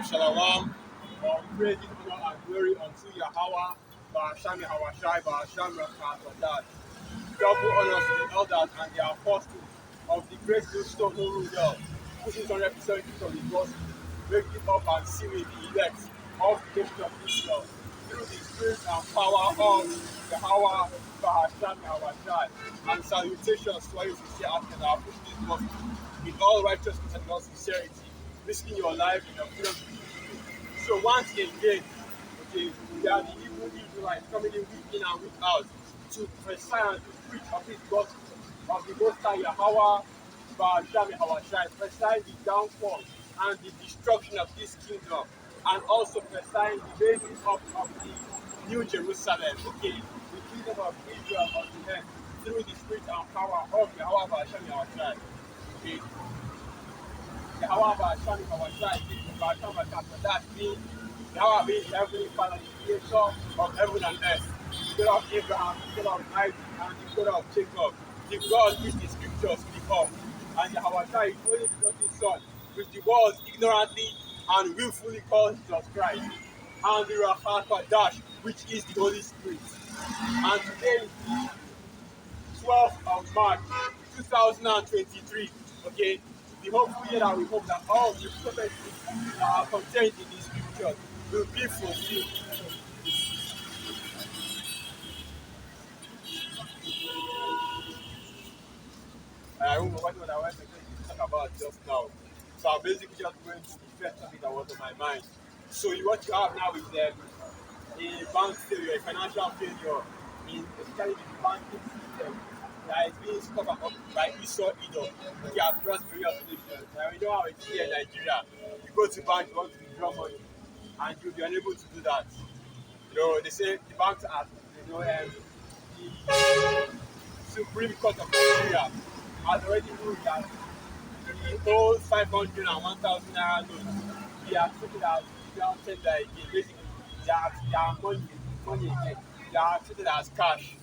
Shalawam, praise and honor and glory unto Yahweh, Ba'ashami Hawashai, Ba'asham Rakatadat. Double honors to the elders and the apostles of the great stone who rule well, pushing some representatives of the gospel, waking up and sealing the elect of the nation of Israel through the spirit and power of Yahweh, Ba'ashami Hawashai. And salutations to all you sincere actors that are pushing this gospel with all righteousness and all sincerity, risking your life in your freedom. So once again, okay, they are the evil Israelites coming in week in and week out to prophesy and to preach of his gospel, of the Most High Yahweh, Ba'asham Hawashai, prophesying the downfall and the destruction of this kingdom, and also prophesying the raising up of the New Jerusalem, okay, the kingdom of Israel on the earth through the spirit and power of Yahweh Ba'asham Hawashai. Okay. Yahweh Ba'asham Hawashai, Ba'asham Hawashai, means Yahweh being the heavenly Father, the creator of heaven and earth, the God of Abraham, the God of Isaac, and the God of Jacob, the God which the scriptures speak of. And Yahweh is only begotten Son, which the world ignorantly and willfully calls Jesus Christ. And the Ruach HaKodesh, which is the Holy Spirit. And today is the 12th of March, 2023. Okay, the hopeful year that we hope that all the prophecies that are contained in the scriptures will be fulfilled. I remember what I was going to talk about just now. So I'm basically just going to the first topic that was on my mind. So what you have now is a bank failure, a financial failure in especially the banking system that is being covered up by Esau Edom, okay, across various nations. Now we know how it's here in Nigeria. You go to bank, you want to withdraw money, and you'll be unable to do that. You know, they say the banks are, the Supreme Court of Nigeria has already ruled that the old 500 and 1,000 naira notes, they are treated as down tender again. Basically, they are money again. They are treated as cash.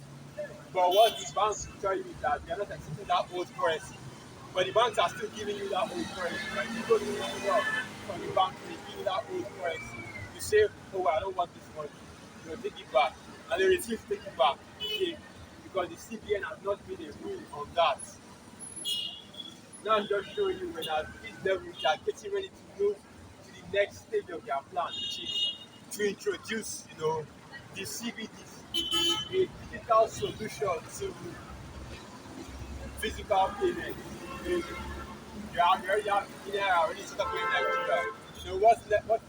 But what the banks will tell you is that they are not accepting that old currency. But the banks are still giving you that old currency. Right? You go to the from the bank, they give you that old currency. You say, oh, well, I don't want this money. You know, take it back. And they refuse to take it back. Okay? Because the CBN has not made a rule on that. Now I'm just showing you when at this level they are getting ready to move to the next stage of their plan, which is to introduce, the CBDs, a digital solution to physical payment. You already have the Guinea already set up in Nigeria. So what's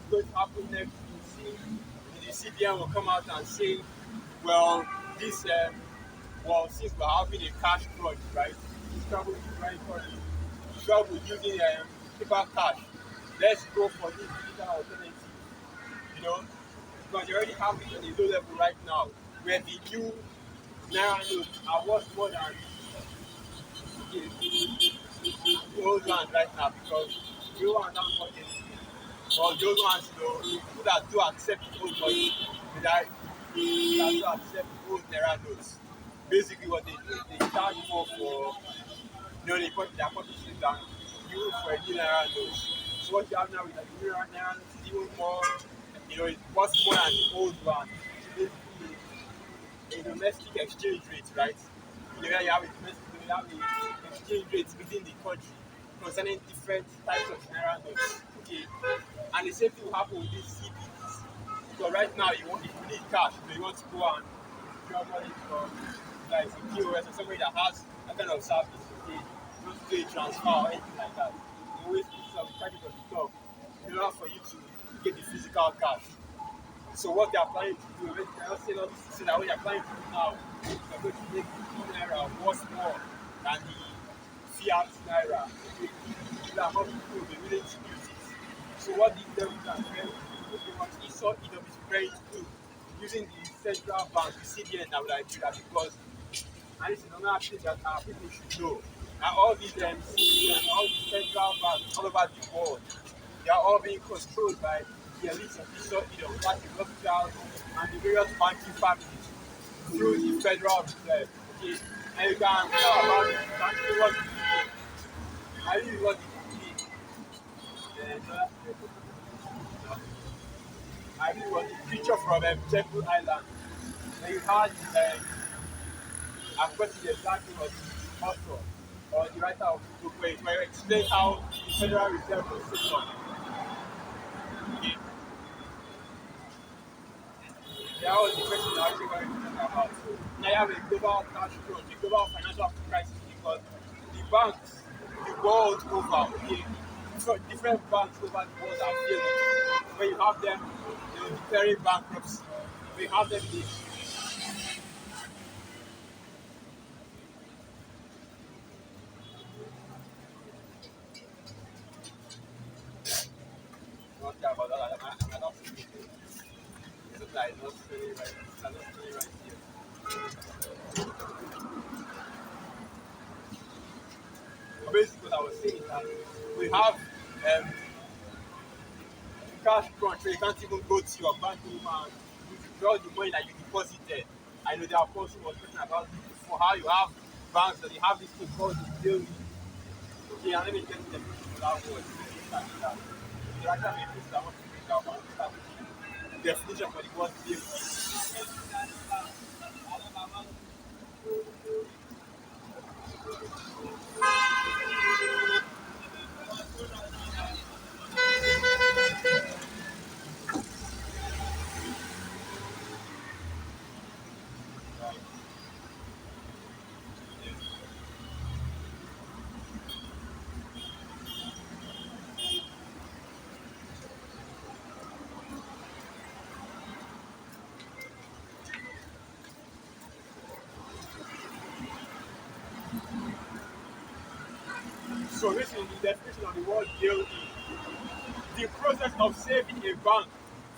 going to happen next? You see, the CBN will come out and say, well, this since we're having a cash crunch, right? This trouble is very current. Trouble using paper cash. Let's go for this digital alternative. You know, because you already have it on a low level right now, where the new naira notes are worth more than the old ones right now, because the old ones aren't worth anything. But the old ones, people that do accept the old money, that do accept the old naira notes. Basically, what they do is they charge more for, they put their publishing than you for a new naira note. So what you have now is that the new naira note is even more, it costs more than the old one. So basically, a domestic exchange rate, right? You know, you have a exchange rate within the country concerning different types of naira notes. Okay, and the same thing will happen with these CBDs. So right now, if you need cash, you want to go and withdraw money from like a POS or somebody that has that kind of service. Okay, you want to do a transfer or anything like that. You always put some charges on the top in order for you to get the physical cash. So what they are planning to do, they are not saying all this to say that what they are planning to do now, they're going to make the naira worth more than the fiat naira. So that more people will be willing to use it. So what the devil are trying to do, what Esau Edom is trying to do, using the central bank, the CBN that will Nigeria, because, and this is another thing that our people should know, that all these CBN, all the central banks all over the world, they are all being controlled by the elites of Esau Edom, like the officials and the various banking families through the Federal Reserve. Okay, and you can tell about it. You can see what it is. I really what it is. I think it was a picture from Temple Island. Where you had, I've forgotten the exact name of the author or the writer of the book where it explained how the Federal Reserve was set up. Okay, that was the question I actually wanted to talk about. So now you have a global cash crunch, a global financial crisis because the banks, the world over, okay, different banks over the world are failing. When you have them, declaring bankruptcy. When you have them, not care about that. I'm not saying it. It's not like not really right. It's not really right here. But basically, what I was saying is that we have cash crunch where you can't even go to your bank anymore and withdraw the money that you deposited. I know the person was talking about this before, how you have banks that they have this thing called the daily. Okay, and let me get the definition for that word. The writer may put that want to bring out and start with the definition for the word daily. So this is the definition of the word daily. The process of saving a bank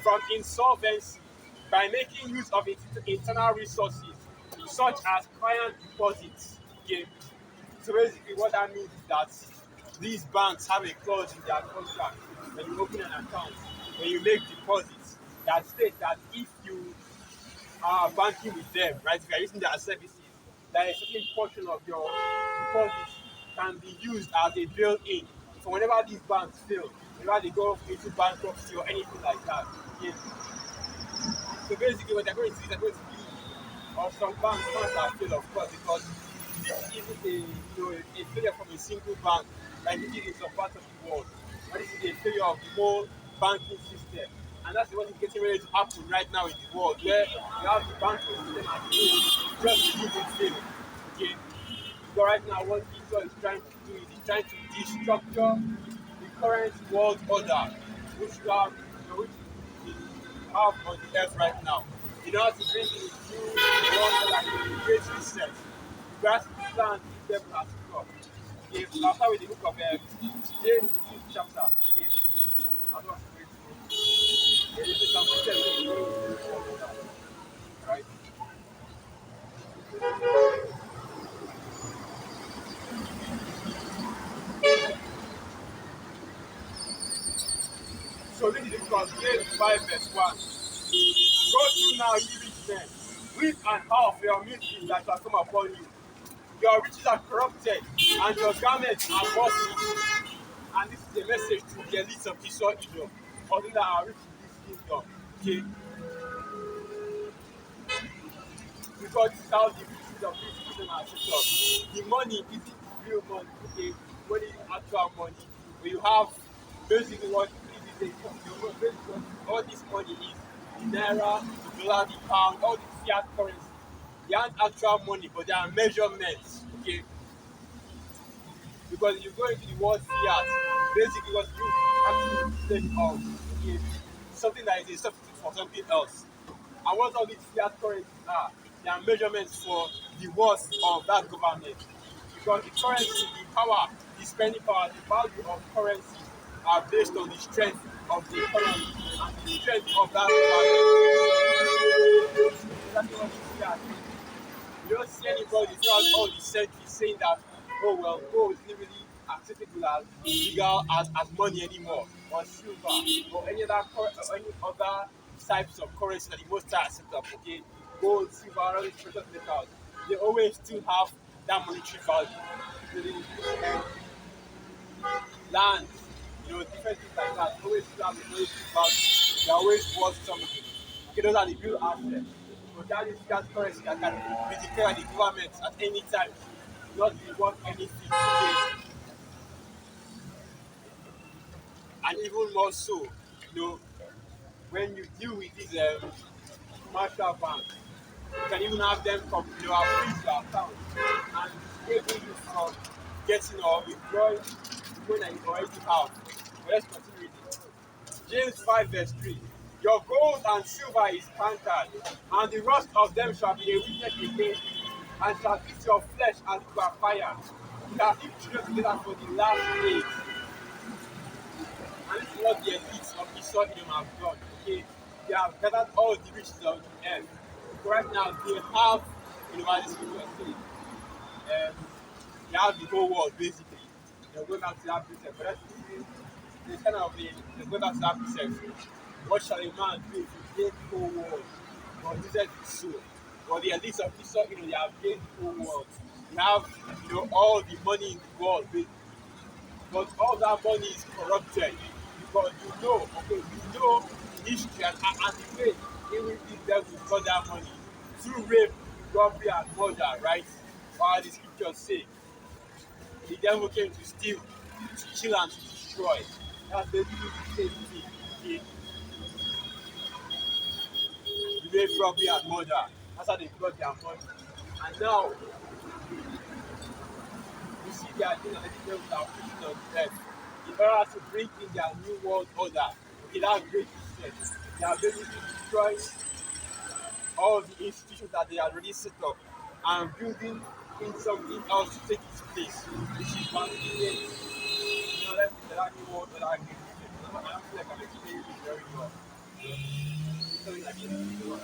from insolvency by making use of its internal resources, such as client deposits. Okay. So basically, what that means is that these banks have a clause in their contract when you open an account, when you make deposits, that states that if you are banking with them, right, if you are using their services, that a certain portion of your deposits can be used as a bail-in for whenever these banks fail, whenever they go into bankruptcy or anything like that. Yes. So basically, what they're going to do is they're going to use of some banks are failed, of course, because this isn't a failure from a single bank like it is in some parts of the world. But this is a failure of the whole banking system. And that's what is getting ready to happen right now in the world, where you have the banking system as a whole just using failing. Okay? But right now, what Israel is trying to do is he's trying to destructure the current world order, which you have, which we have on the earth right now. In order to bring in a new world order, a great reset, the grass plant is devil has come. Okay, I'll start with the book of James, the fifth chapter. Okay, I'm not grateful. This is some system in the world order, right? So this is the book of James 5 verse 1. Go through now, ye rich men, reap and half your milk that shall come upon you. Your riches are corrupted, and your garments are moth-eaten. And this is a message to the elites of Esau Edom, or those that are rich in this kingdom. Okay, because this is how the riches of this kingdom are set up. The money isn't real money. Okay, money is actual money. When you have basically what it is basically what all this money is, the naira, the dollar, the pound, all the fiat currency. They aren't actual money, but they are measurements. Okay, because if you go into the word fiat, basically what you actually instead of okay, something that is a substitute for something else. And what all these fiat currencies are, they are measurements for the worth of that government. Because the currency, the power, the spending power, the value of currency are based on the strength of the economy and the strength of that government. Exactly what the fiat is. You don't see anybody throughout all the centuries saying that, oh well, gold isn't really acceptable as legal as money anymore, or silver, or any other types of currency that the most are acceptable. Okay, gold, silver, all these precious metals, they always still have that monetary value. So the land different things like that. Always have always about they're always worth something. Okay, those are the real assets. So that currency that can be declared by the government at any time, not be worth anything. Okay, and even more so, you know, when you deal with these commercial banks, you can even have them come, freeze your account and disable you from getting or withdrawing the money that you already have. But let's continue reading. James 5 verse 3. Your gold and silver is cankered, and the rust of them shall be a witness against you, and shall eat your flesh as it were fire. You have eat children together for the last days. And this is what the elites of Esau Edom have done. Okay, they have gathered all the riches of the earth. So right now they have, as this people are saying, they have the whole world basically. They're going back to that precept. But that's the kind of they go back to that precept. What shall a man do if he gain the whole world? But this is so. But the elites of Esau, they have gained the whole world. They have, all the money in the world, but all that money is corrupted because okay, history and the way even these devils got that money through rape, robbery, and murder, right? Or the scriptures say, the devil came to steal, to kill, and to destroy. That's basically the same thing. Okay? The rape, robbery, and murder. That's how they got their money. And now you see they are doing an devils are pushing on earth in order to bring in their new world order. Okay, that's great business. They are basically destroying all the institutions that they had already set up and building in something else to take its place, which is one thing. Let's say that new world order again. I don't feel like I'm explaining it very well. It's something like this. Very well.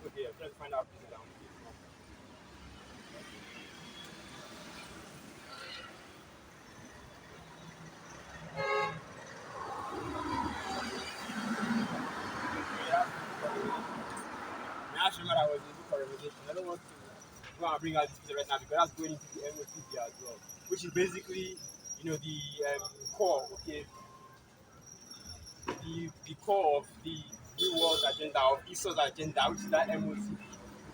Okay, I'm trying to find out this down. I actually remember I was in the book for Revelation. I don't want to go and bring out this picture right now because that's going into the MOTP as well, which is basically, the core, okay, the core of the New World agenda, of Esau's agenda, which is that MOTP.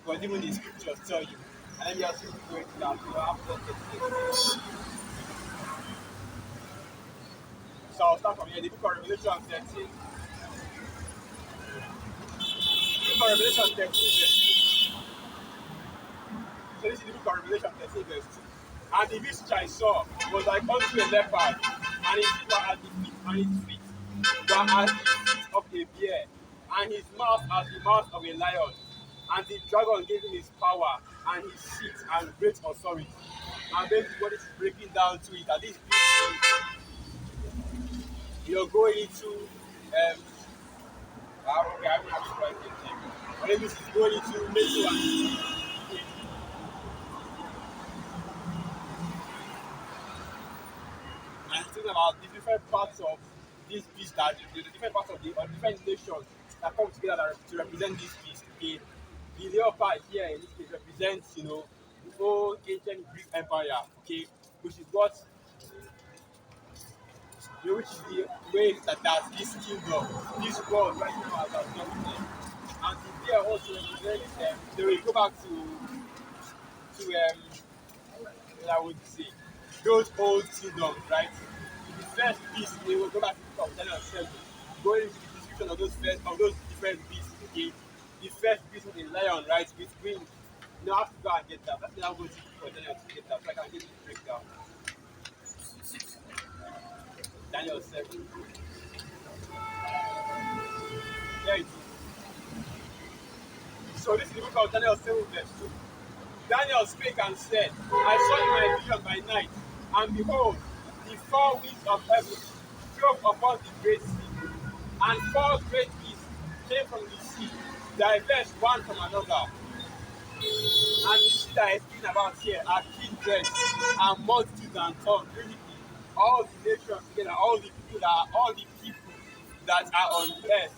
Because even the scriptures tell you, and then you have to go into that, after 36. So I'll start from here. The book of Revelation 13. The book of Revelation 13, verse 2. So this is the book of Revelation 13, verse 2. And the beast which I saw was like unto a leopard, and his feet were as the feet, and his feet were as the feet of a bear, and his mouth as the mouth of a lion. And the dragon gave him his power and his seat and great authority. And basically what this is breaking down to is that this beast is, going into okay, I don't have to write it. But this is going into mental and thinking about the different parts of this beast that the different parts of the or different nations that come together to represent this beast. Okay, the leopard here in this case represents old ancient Greek empire, okay, which is what which is the way that this kingdom, this world right now as I'm talking them. And the bear also represents them. They will go back to what I would say, those old kingdoms, right? In the first beast, they will go back to the book of Daniel 7, going into the description of those different beasts, okay? The first beast was a lion, right? With wings. You know, I have to go and get that. Let me now go to the book of Daniel to get that so I can get the breakdown. Daniel 7. There it is. So this is the book of Daniel 7, verse 2. Daniel spake and said, I saw in my vision by night, and behold, the four winds of heaven drove upon the great sea, and four great beasts came from the sea, diverse one from another. And the sea that is speaking about here are kindreds and multitudes and tongues, basically all the nations together, all the people that are on earth.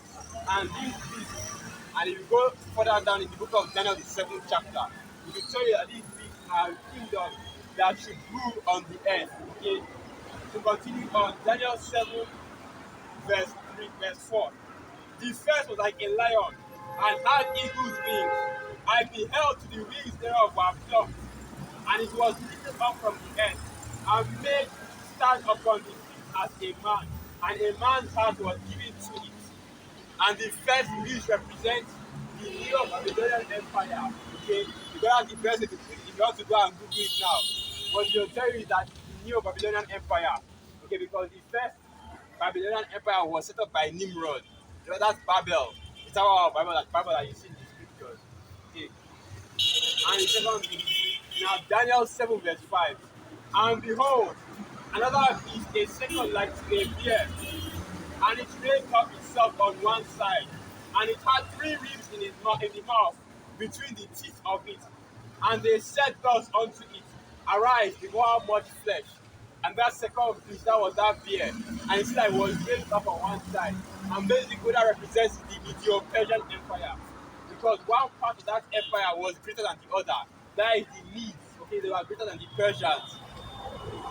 And these beasts, and if you go further down in the book of Daniel, the 7th chapter, it will tell you that these beasts are kingdoms that should rule on the earth. Okay, to continue on, Daniel 7, verse 3, verse 4. The first was like a lion and had eagle's wings. I beheld to the wings thereof were plucked, and it was lifted up from the earth, and made to stand upon the feet as a man, and a man's heart was given to it. And the first beast represents the Neo Babylonian Empire. Okay, you don't have the best way to put it. If you want to go and Google it now, what they'll tell you is that the Neo Babylonian Empire. Okay, because the first Babylonian Empire was set up by Nimrod. You know, that's Babel. It's our Bible that you see in the scriptures. Okay, and the second beast. Now Daniel 7 verse 5. And behold, another beast, a second like to a bear, and it raised up itself on one side, and it had three ribs in the mouth between the teeth of it. And they said thus unto it, Arise, devour much flesh. And that second beast, that was that bear, and it said that it was raised up on one side. And basically that represents the Medo-Persian Empire. Because one part of that empire was greater than the other. That is the Medes, okay, they were greater than the Persians.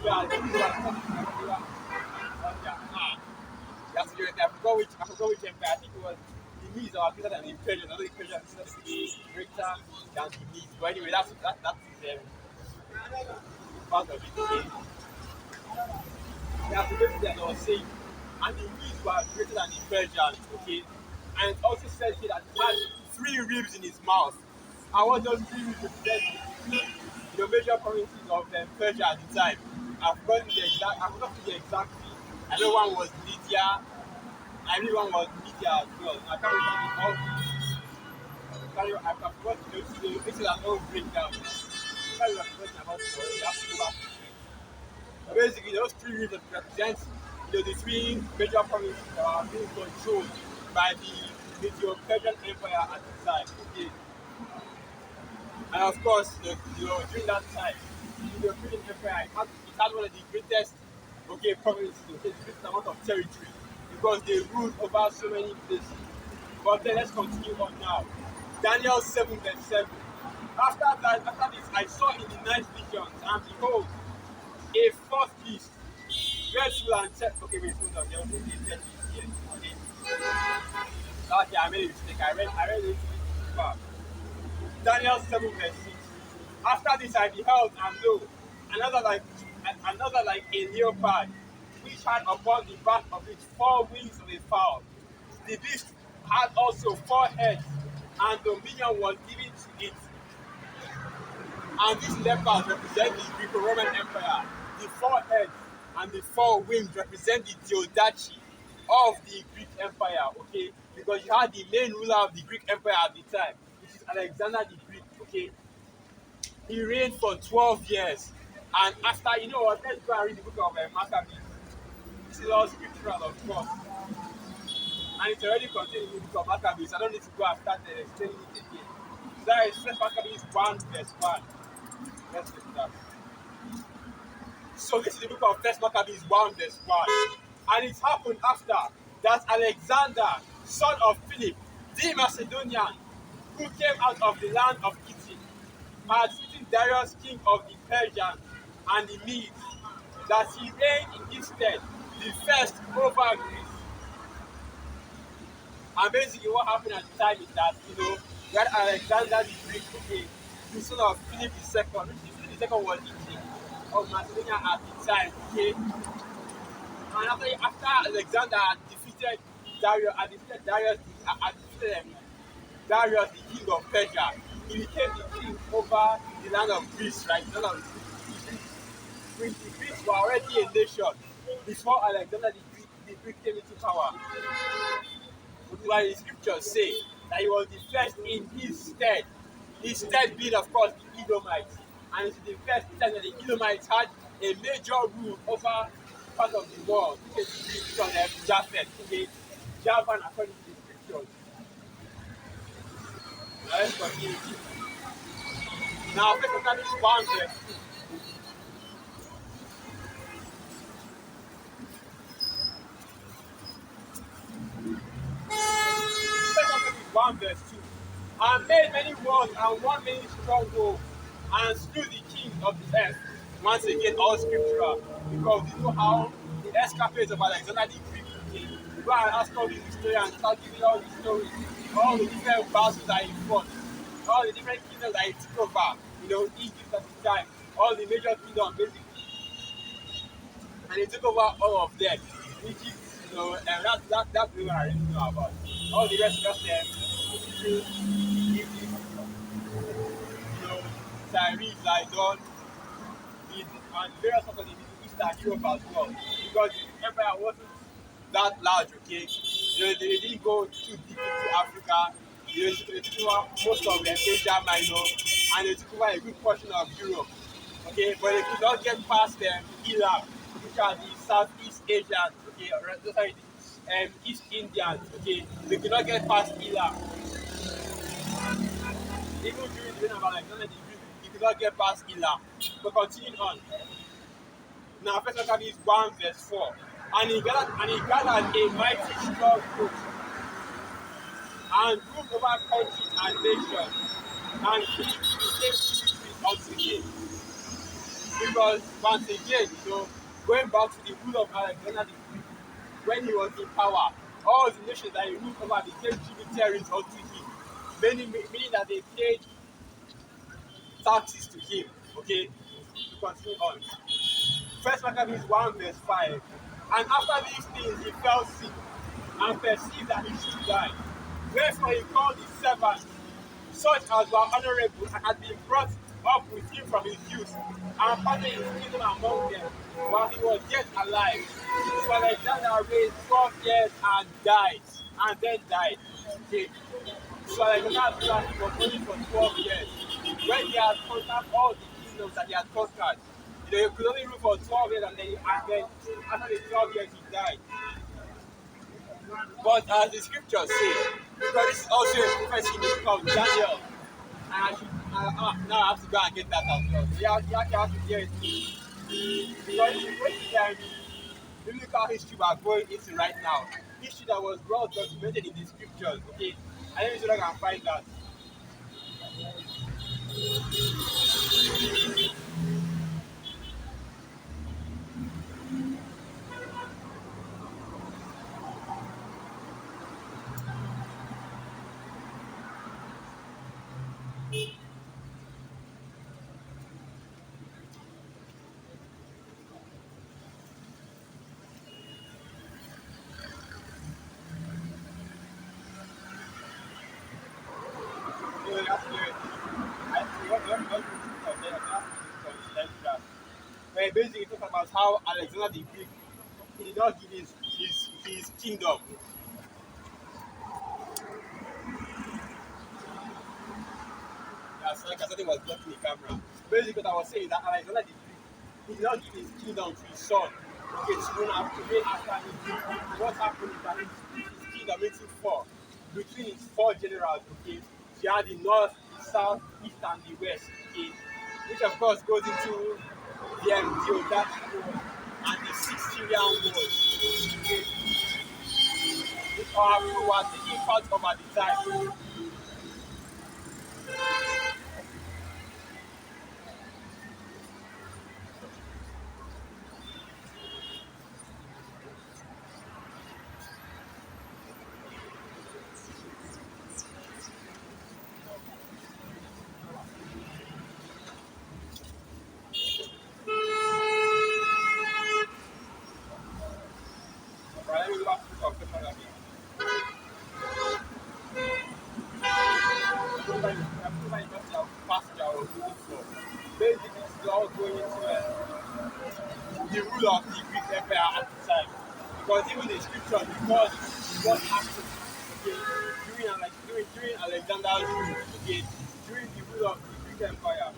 Yeah, that's the I forgot which empire. I think it was the Medes are greater than the Persians. Although the Persians is greater than the Medes. But anyway, that's part of it. Okay? That's the basically that I was saying. And the Medes were greater than the Persians. Okay, and it also said here that he had three ribs in his mouth. And what those three ribs represent the major provinces of Persia at the time. I forgot the exact thing. I know one was Lydia. I believe one was Lydia as well. I can't remember I forgot this is an old breakdown. I can't remember about it, but you have to go back to it. So basically, those three rivers represent the three major provinces that are being controlled by the Medo-Persian Empire at the time. Okay. And of course, during that time, the Medo-Persian Empire it had one of the greatest provinces, the greatest amount of territory because they ruled over so many places. But then let's continue on now. Daniel 7 verse 7. After this, I saw in the night visions, and behold, a fourth beast, dreadful and terrible. Okay, wait, hold on. There was a third beast here. Okay. Okay, I made a mistake. I read it far. Daniel 7 verse 6. After this I beheld, and lo, another like a leopard, which had upon the back of it four wings of a fowl. The beast had also four heads, and dominion was given to it. And these leopards represent the Greco-Roman Empire. The four heads and the four wings represent the Theodiacy of the Greek Empire, okay? Because you had the main ruler of the Greek Empire at the time, which is Alexander the Greek, okay? He reigned for 12 years. And after, you know what, let's go and read the book of Maccabees. This is all scriptural, of course. And it's already contained in the book of Maccabees. I don't need to go and start explaining it again. So that is 1 Maccabees 1 verse 1. Let's get that. So this is the book of 1 Maccabees 1 verse 1. And it happened after that Alexander, son of Philip, the Macedonian, who came out of the land of Italy, had smitten Darius, king of the Persians and the Medes, that he reigned in his stead, the first over Greece. And basically, what happened at the time is that, we had Alexander the Greek, okay, the son of Philip II, which is Philip II was the king of Macedonia at the time, okay. And after Alexander had defeated Darius, the king of Persia, he became the king over the land of Greece, right? The land of Greece. The Greeks were already a nation before Alexander the Greek came into power. Which is why the scriptures say that he was the first in his stead. His stead being, of course, the Edomites. And it's the first time that the Edomites had a major rule over part of the world, which is from Japheth, okay? Javan, according to the scriptures. Now let's continue. Now, first of all, this one verse 2. First of all, this one verse 2. And made many wars and won many strongholds and slew the king of the earth. Once again, all scriptural, because you know how the escapades of Alexander the Greek came. You go and ask all these historians, start giving all the stories, all the different battles that he fought, all the different kingdoms that he took over, Egypt at the time, all the major kingdoms basically, and he took over all of them. Egypt, that's the one I really know about. All the rest just Egypt, Tyrese, Sidon, and various parts of the Middle East and Europe as well. Because the empire wasn't that large, okay? They didn't go too deep into Africa. They took over most of Asia Minor, and they took over a good portion of Europe. Okay, but they could not get past Iran, which are the Southeast Asians, okay, or sorry, the East Indians, okay. They could not get past Iran. Even during the reign of Alexander the Greek, he could not get past Iran. But continuing on. Now, first look at this 1 verse 4. And he gathered a mighty strong host and ruled over countries and nations, and he became tributary unto him. Because once again, going back to the rule of Alexander the Greek, when he was in power, all the nations that he ruled over became tributaries unto him, meaning that they paid taxes to him. Okay, to continue on. First Maccabees 1 verse 5. And after these things he fell sick, and perceived that he should die. Wherefore he called his servants, such as were honorable, and had been brought up with him from his youth, and parted his kingdom among them, while he was yet alive. So Alexander reigned 12 years and died, and then died. Okay. So Alexander was only for 12 years. When he had conquered all the kingdoms that he had conquered, he could only rule for 12 years, and then after the 12 years he died. But as the scriptures say, because this is also a prophecy in the book of Daniel, and now I have to go and get that as well. So you actually have to hear it. Because if you break it down, biblical history we are going into right now, history that was well documented in the scriptures, okay? I don't know if I can find that. Where basically talk about how Alexander the Greek he did not give his kingdom. Yeah, so like something was blocking the camera. Basically, what I was saying is that Alexander the Greek he did not give his kingdom to his son. Okay, to reign after him. What happened is that he split his kingdom into four between his four generals. Okay, he had the north, the south, east, and the west. Okay, which of course goes into the Theocratic War and the 6 Syrian wars. Okay, which are who were taking part over the time. basically this is all going into the rule of the Greek Empire at the time. Because even the scriptures, because what happened, okay, during Alexander's rule, okay, during the rule of the Greek Empire.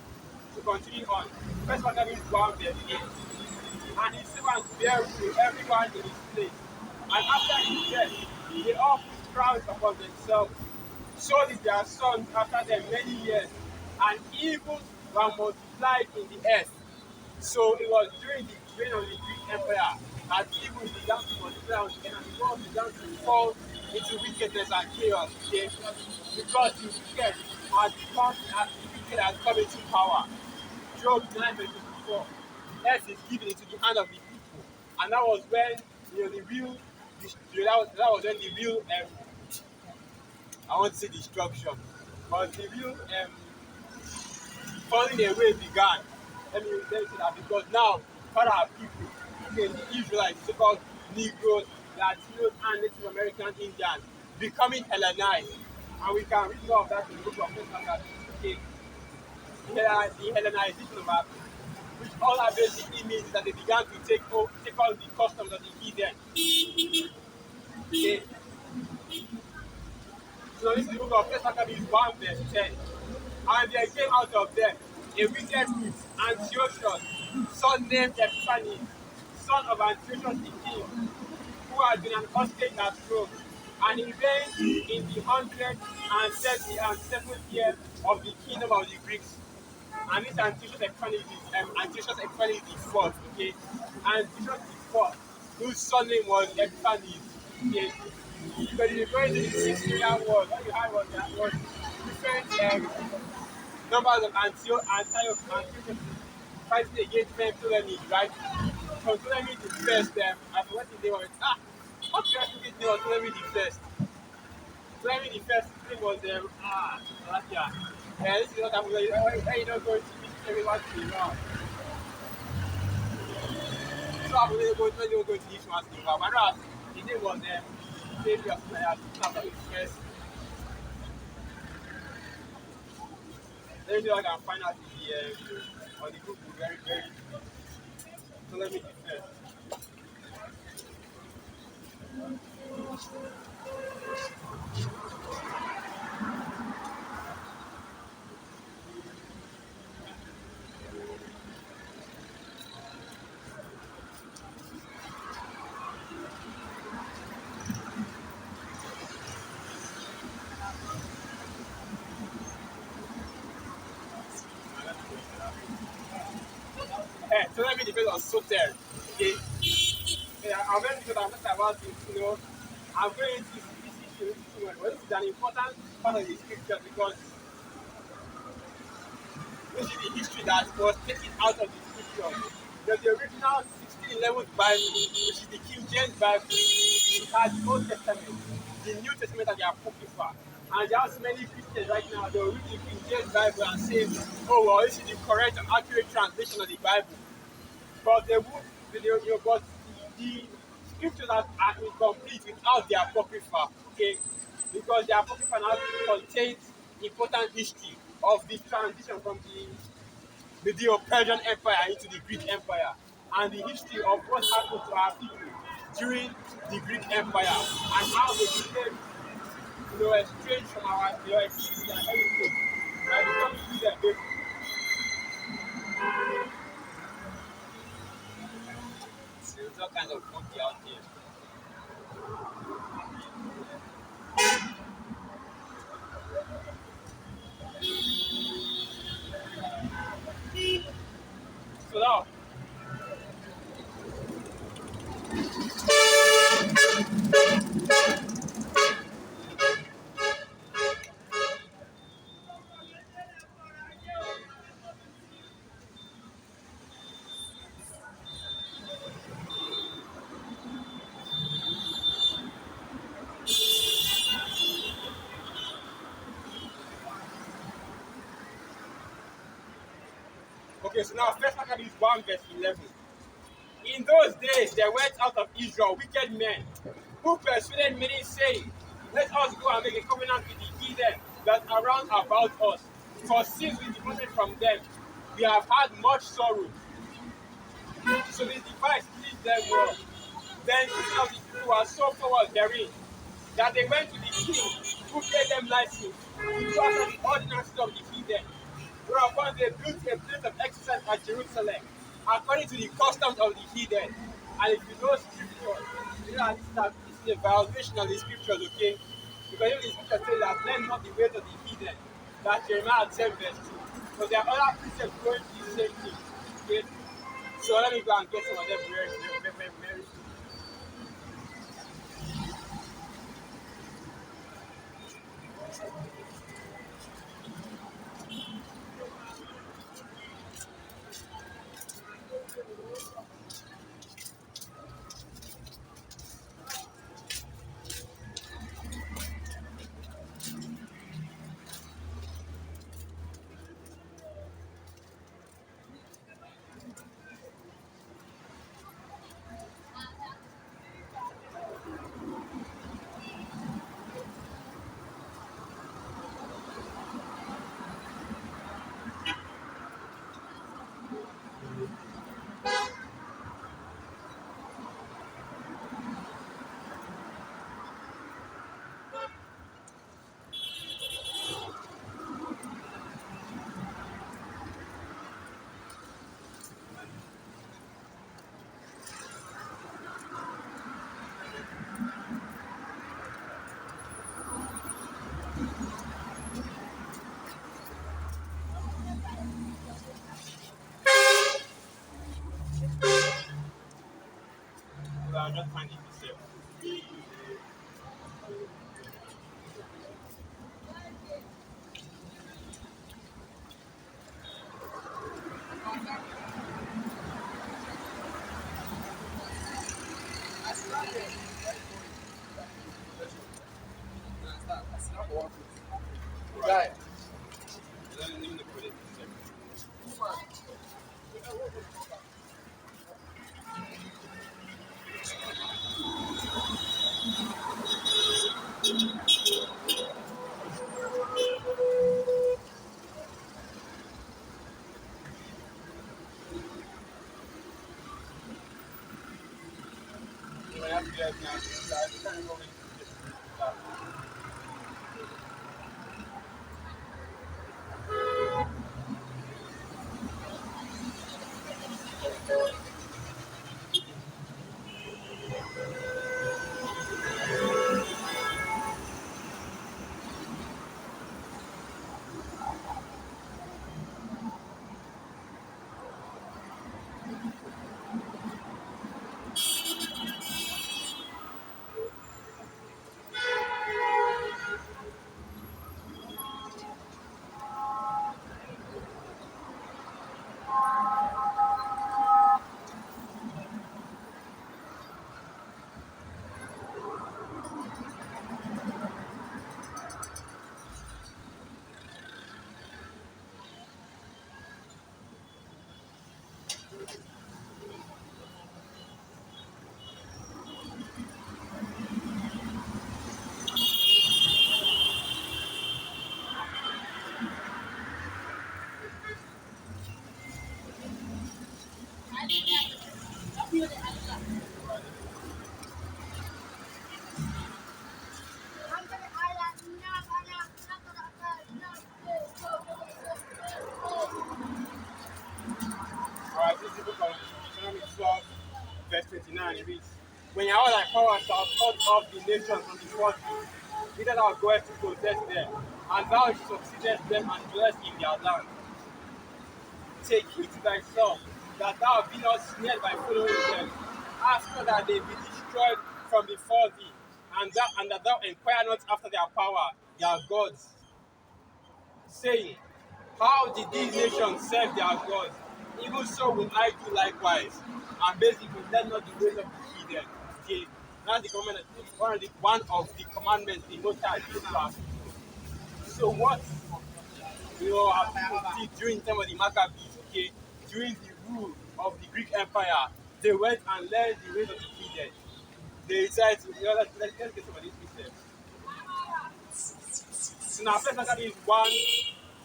To continue on, first Maccabees 1 verse 8. And his servants bear rule everyone in his place. And after his death, they all put crowns upon themselves. So did their sons after them many years, and evils were multiplied in the earth. So it was during the reign of the Greek Empire that evils began to multiply on the earth, and the world began to fall into wickedness and chaos. Okay? Because the wicked had come, as the wicked had come into power. Job 9 verse 24. Earth is given into the hand of the people. And that was when the real that was when the real I want to say destruction. But the real falling away began. Let me say that because now part of our people, okay, the Israelites, so-called Negroes, Latinos, and Native American Indians becoming Hellenized. And we can read more of that in the book of First Maccabees. Okay, the Hellenization of our people, which all that basically means is that they began to take all the customs of the heathen. Okay, so this is the book of First Maccabees 1 verse 10. And there came out of them a wicked prince, Antiochus, son named Epiphanes, son of Antiochus the king, who had been an hostage at Rome. And he reigned in the 137th year of the kingdom of the Greeks. And this Antiochus Epiphanes is the fourth, okay? Antiochus the fourth, whose surname was Epiphanes, okay? Because if you go into the 16-year war, what you had was different numbers of Antiochus fighting against them, Ptolemy, right? So Ptolemy the first, I forgot his name of it. What do you think his name was Ptolemy the first? Ptolemy the first, his name was, yeah. This is what I'm going to you don't go to meet everyone to the round. So I'm going to go to each one's name. But his name was, Savior, after his first. Let me see if I can find out on the Google very, very. So let me do first. So let me depend on Soter. Okay. I'm very sure I'm not about this, I'm going into this issue, but this is an important part of the scripture because this is the history that was taken out of the scripture. The original 1611 Bible, which is the King James Bible, it has the Old Testament, the New Testament, and the Apocrypha. And there are so many Christians right now, they'll read the King James Bible and say, oh, well, this is the correct and accurate translation of the Bible. But they would, but the scriptures are incomplete without the Apocrypha, okay? Because the Apocrypha now contains important history of the transition from the Medo-Persian Empire into the Greek Empire, and the history of what happened to our people during the Greek Empire, and how they became, estranged from our history and everything. Right? Because we them basically. So there's all kinds of funky out there. So now, okay, so now first Maccabees 1 verse 11. In those days there went out of Israel wicked men who persuaded many, saying, let us go and make a covenant with the heathen that are round about us. For since we departed from them, We have had much sorrow. So this device pleased them well. Then some of the people were so forward therein that they went to the king who gave them license to do after the ordinances of the heathen. Whereupon they built a place of exercise at Jerusalem according to the customs of the heathen. And if you know scripture, you know that this is a violation of the scriptures, okay? Because even the scripture says that learn not the ways of the heathen. That Jeremiah 10 verse 2. So there are other precepts going to the same thing. Okay? So let me go and get some of them very soon. So I'll just find it myself. Right. Let me look for it. You might have to get it now. I can't remember when it is. Alright, this is the book of Deuteronomy 12, verse 29. It reads, when Yahweh thy power shall cut off the nations from before thee, whither thou goest to possess them, and thou shalt succeed them and dwell in their land. Take heed to thyself, that thou be not snared by following them. Ask not that they be destroyed from before thee, and that thou inquire not after their power, their gods, saying, how did these nations serve their gods? Even so will I do likewise. And basically, let not the ways of the heathen. Okay, that's the commandment. One of the commandments the Most High gave to us. So what people did during the time of the Maccabees, okay, during the rule of the Greek Empire, they went and learned the ways of the heathen. They decided to, let's get some of these precepts. So now, first Maccabees 1,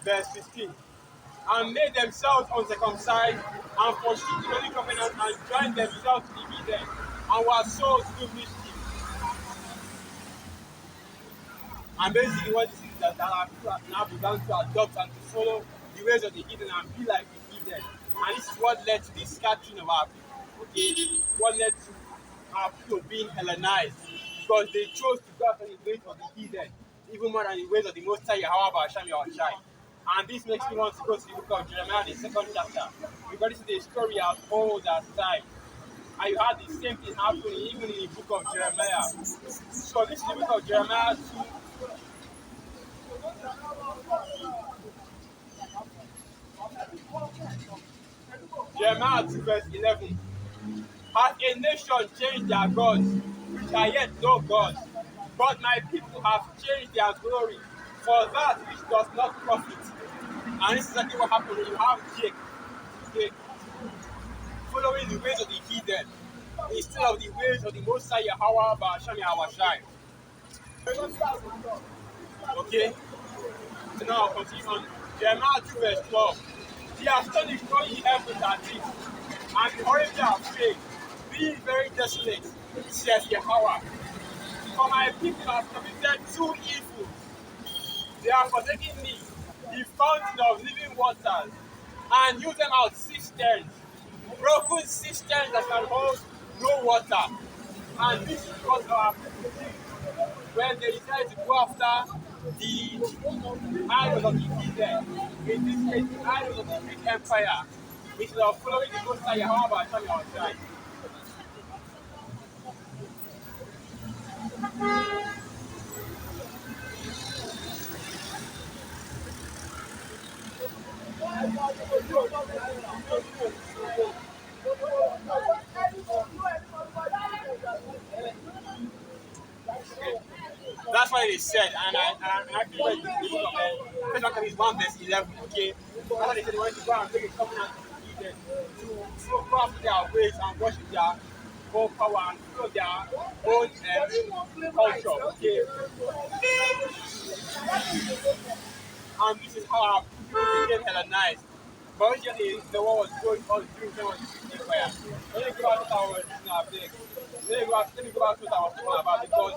verse 15. and made themselves uncircumcised and forsook the Holy Covenant and joined themselves to the heathen and were sold to do mischief. And basically what this is that our people have now begun to adopt and to follow the ways of the heathen and be like the heathen. And this is what led to the scattering of our people. Okay? What led to our people being Hellenized. Because they chose to go after the ways of the heathen, even more than the ways of the Most High Yahweh Hashem Yahushai. And this makes me want to go to the book of Jeremiah, the second chapter. Because this is a story as old as time. And you had the same thing happening even in the book of Jeremiah. So this is the book of Jeremiah 2. Jeremiah 2 verse 11. Has a nation changed their gods, which are yet no gods? But my people have changed their glory for that which does not profit. And this is exactly what happened when you have Jake following the ways of the heathen instead of the ways of the Most High Yahweh Ba'asham Yahweh. Okay? So now I'll continue on. Jeremiah 2 verse 12. The astonished all ye heavens at it, and the horribly afraid, being very desolate, says Yahweh. For my people have committed two evils. They have forsaken me, the fountain of living waters, and used them out cisterns, broken cisterns that can hold no water. And this is what our people did when they decided to go after the idols of the heathen. In this case, the idols of the Greek Empire, instead of following the Most High Yahweh and Shami outside. That's why they said, and I actually read the book of First Corinthians 1 verse 11, okay? That's why they said they wanted to go and bring a covenant to the heathen to go after their ways and worship their own power and follow their own culture, okay? And this is how our people became Hellenized. But originally, the war was going on during the Empire. Let me go back to what I was now, big. Let me go back to what I was talking about because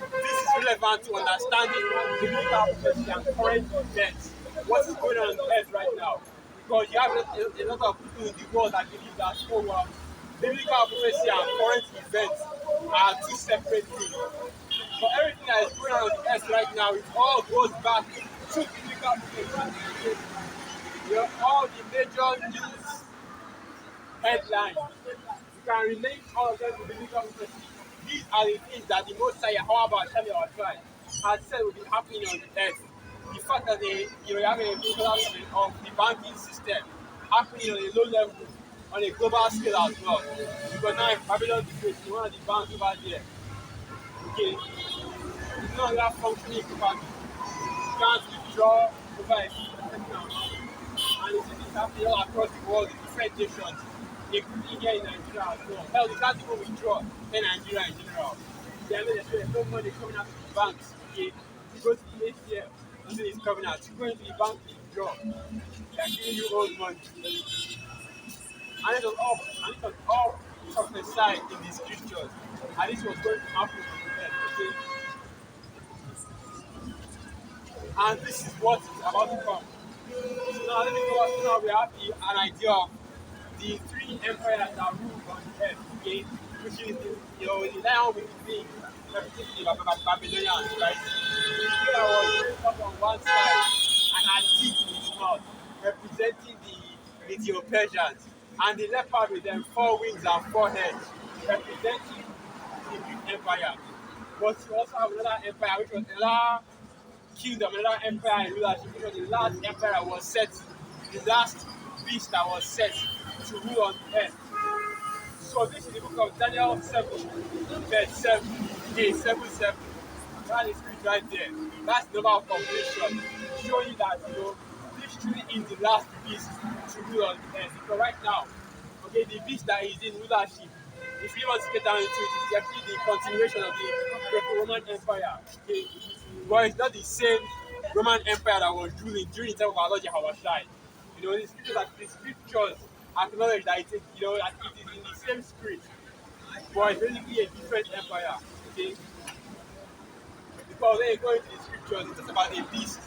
this is relevant to understanding biblical prophecy and current events. What is going on earth right now? Because you have a lot of people in the world that believe that biblical prophecy and current events are two separate things. But everything that is going on the earth right now, it all goes back to biblical prophecy. You know, all the major news headlines, you can relate all of them to biblical prophecy. These are the things that the Most High Yahweh Shami our tribe has said will be happening on the earth. The fact that you have a collapse of the banking system happening on a low level, on a global scale as well. Because now in Babylon the Great, one of the banks over there, okay, it's no longer functioning properly. You can't withdraw over a certain amount. And you see this happening all across the world in different nations, including here in Nigeria as well. Hell, you can't even withdraw in Nigeria in general. There's no money coming out of the banks. Okay? You go to the ATM, nothing is coming out. You go into the bank to withdraw. They are giving you old money. And it was all prophesied in the scriptures. And this was going to happen on the earth. Okay? And this is what is about to come. So now let me go back to now we have an idea of the three empires that rule on the earth, okay? Which is the lion with the wings, representing the Babylonians, right? The bear was raised up on one side and had teeth in its mouth, representing the Medo-Persians. And the leopard with them 4 wings and 4 heads, representing the Greek Empire. But you also have another empire, which was another kingdom, another empire in rulership, which was the last empire that was set, the last beast that was set to rule on the earth. So this is the book of Daniel 7, verse 7, okay, 7. That is script right there. That's the number of completion, showing that this truly is the last beast to rule on the earth. Because right now, okay, the beast that is in rulership, if you want to get down into it, it's actually the continuation of the Greco-Roman Empire. Okay, but it's not the same Roman Empire that was ruling during the time of our Lord Yahushua. The scriptures acknowledge that that it is in the same spirit, but it's basically a different empire. Okay, because when you go into the scriptures, it's just about a beast,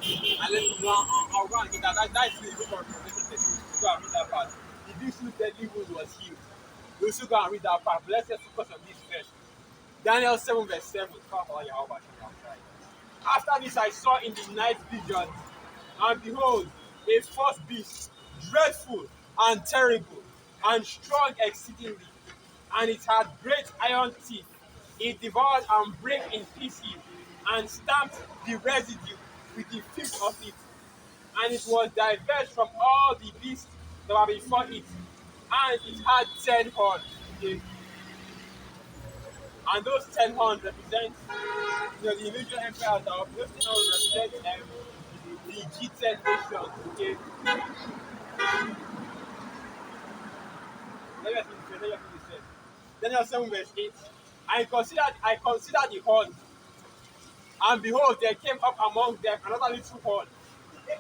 and then I'll go and get that. That's in the book of Revelation 13. Go and read that part. The beast whose deadly wound was healed. We'll still go and read that part. But let's just focus on this first. Daniel 7 verse 7. After this I saw in the night visions, and behold, a fourth beast, dreadful and terrible, and strong exceedingly, and it had great iron teeth. It devoured and brake in pieces, and stamped the residue with the feet of it. And it was diverse from all the beasts that were before it, and it had 10 horns. Okay? And those 10 horns represent the individual empires that of those 10 horns represent the G10 nations. Okay? Let me finish. Daniel 7 verse 8. I considered the horns, and behold, there came up among them another little horn,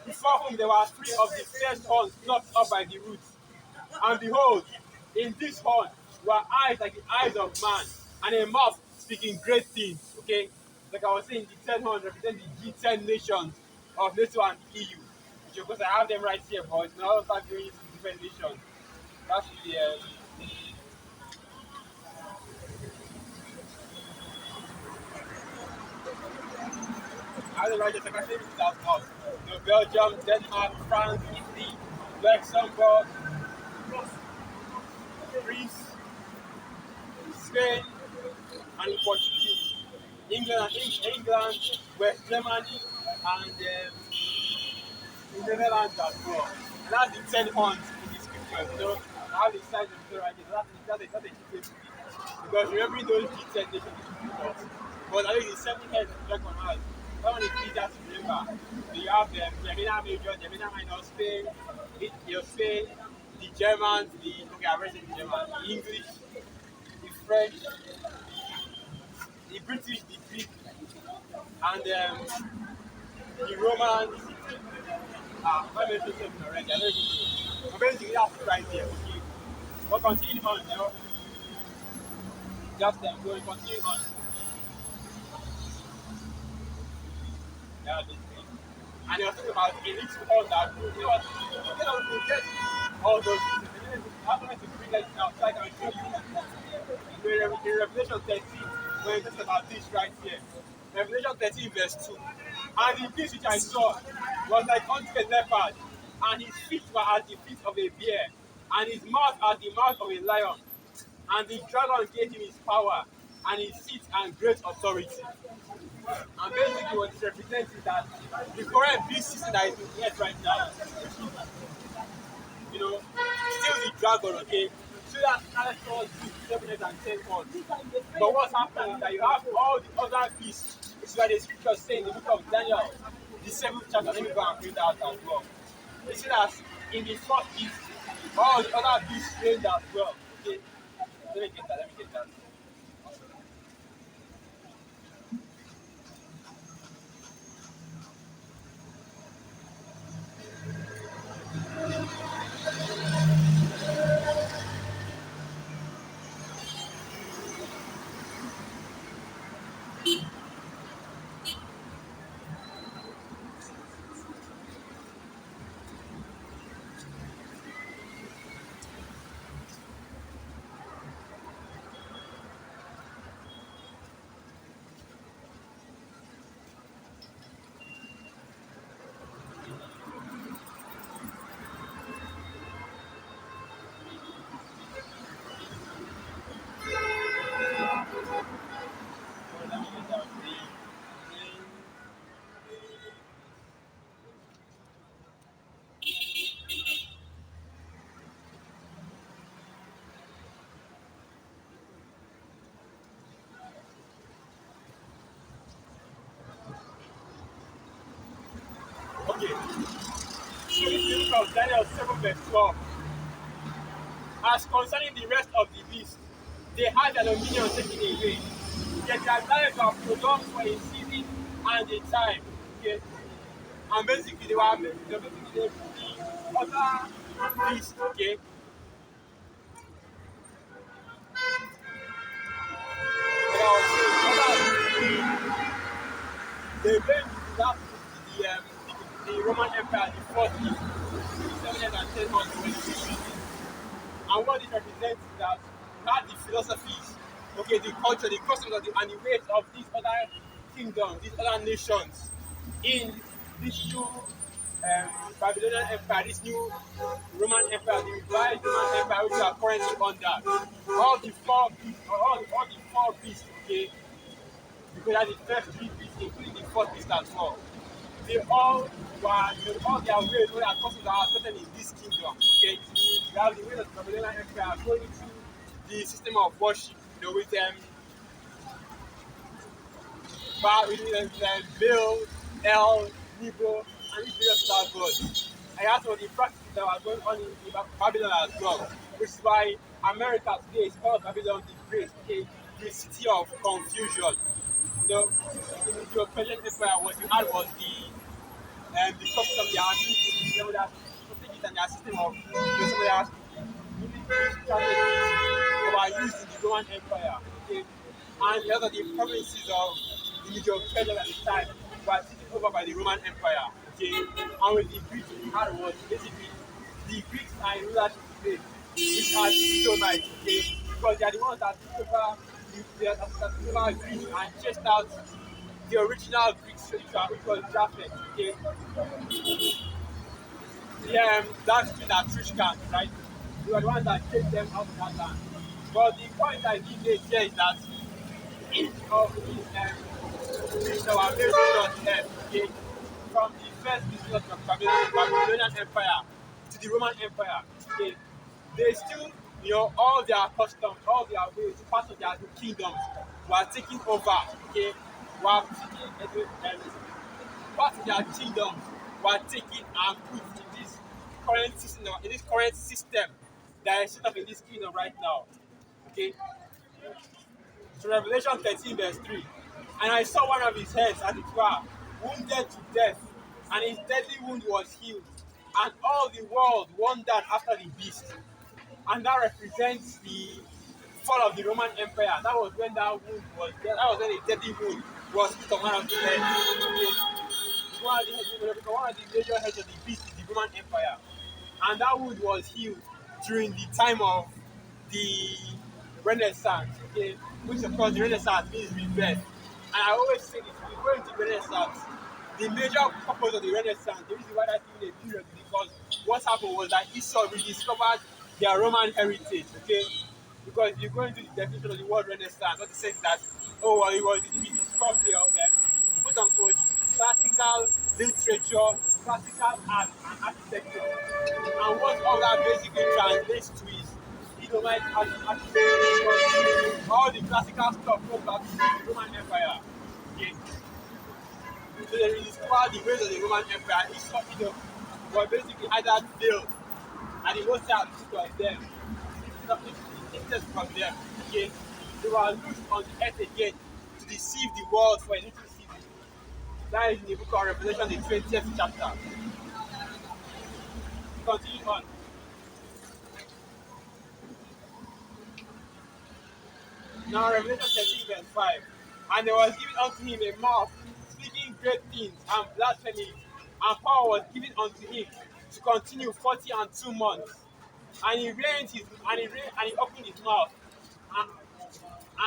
before whom there were three of the first horns plucked up by the roots. And behold, in this horn were eyes like the eyes of man, and a mouth speaking great things. Okay, like I was saying, the 10 horns represent the G10 nations of NATO and EU. Which of course I have them right here, but it's not start going into different nations. That's the I have them right here. So I can say this out loud. Belgium, Denmark, France, Italy, Luxembourg, Greece, Spain, and in Portuguese. England, West Germany, and the Netherlands as well. And that's the 10 horns in the scriptures. I have the size of the right here. That's a key place to be. Because remembering those G10 nations is difficult. But I think the 7 heads of the dragon has. That one is easier to remember. So you have the Gemina Major, Gemina Minor, Spain, Spain, the Germans, I've already said the Germans, the English, the French, the British, the Greek, and the Romans. I mentioned something already. I don't even know. But basically, that's right there. Okay. But continue on, Just going, continue on. Yeah, this thing. And you're talking about a little horn that, we get all those things. I'm going to bring it outside and show you. In Revelation 13, when it talks about this right here. Revelation 13, verse 2. And the beast which I saw was like unto a leopard, and his feet were as the feet of a bear, and his mouth as the mouth of a lion. And the dragon gave him his power, and his seat and great authority. And basically what it represents is that the current beast system that is in place right now, still the dragon, okay? So that characters do 710 horns. But what's happening is that you have all the other beasts, which is why the scriptures say in the book of Daniel, the 7th chapter, let me go and read that as well. You see that in the first beast, all the other beasts reigned as well. Okay? Let me get that. Okay. So this is the book of Daniel 7 verse 12. As concerning the rest of the beasts, they had their dominion taken away. Yet their lives are prolonged for a season and a time. Okay. And basically they the other beast, okay. Like I was saying, they went to that the Roman Empire, the fourth beast, 710 months when it was. And what it represents is that you had the philosophies, okay, the culture, the customs, and the ways of these other kingdoms, these other nations in this new Babylonian Empire, this new Roman Empire, the revised Roman Empire which we are currently under. All the four beasts, okay, because that's the first three beasts, including the fourth beast as well. They all all their ways, all their customs are certain in this kingdom. Okay, we have the way of the Babylonian Empire going through the system of worship, with Baal, El, Nebo, and these various other gods. And that's what the practices that were going on in Babylon as well, which is why America today is called Babylon the Great, okay, the city of confusion. In the Persian Empire, what you had was the structure of their administration, their strategies and their system of some of their military strategies that were used in the Roman Empire. Okay? And the other the provinces of the Middle Persia at the time were taken over by the Roman Empire. Okay? And with the Greeks, we had was basically the Greeks are in rulership today, which are Edomites, okay? Because they are the ones that took over Greece and chased out the original Greeks, which was Japheth, okay? That street at Trishkan, right? We were the ones that chased them out of that land. But the point I did make here is that each of these regions were based on earth, okay? From the first region of the Babylonian Empire to the Roman Empire, okay? They still, all their customs, all their ways, parts of their kingdoms were taken over, okay? Were taken, parts of their kingdoms were taken and put in this current system that is set up in this kingdom right now. Okay. So Revelation 13 verse 3. And I saw one of his heads, as it were, wounded to death, and his deadly wound was healed. And all the world wondered after the beast. And that represents the fall of the Roman Empire. That was when that wound was there. That was when a deadly wound was hit on one of the heads. Okay. One of the major heads of the beast is the Roman Empire. And that wound was healed during the time of the Renaissance, okay? Which of course the Renaissance means rebirth. And I always say this, when we go into the Renaissance, the major purpose of the Renaissance, the reason why that's even a period is because what happened was that Esau rediscovered their Roman heritage, okay? Because if you go into the definition of the word Renaissance, what it says that, oh, well, it was the discovery of quote unquote classical literature, classical art and architecture. And what all that basically translates to is Edomite architecture. All the classical stuff goes back to the Roman Empire. Okay? So they rediscovered the ways of the Roman Empire. Esau were basically either failed and the most time took them. Instead from them. Okay? They were loosed on the earth again to deceive the world for a little season. That is in the book of Revelation, the 20th chapter. Continue on. Now, Revelation 13, verse 5. And there was given unto him a mouth, speaking great things and blasphemies, and power was given unto him to continue 40 and 2 months. And he reigned and he opened his mouth,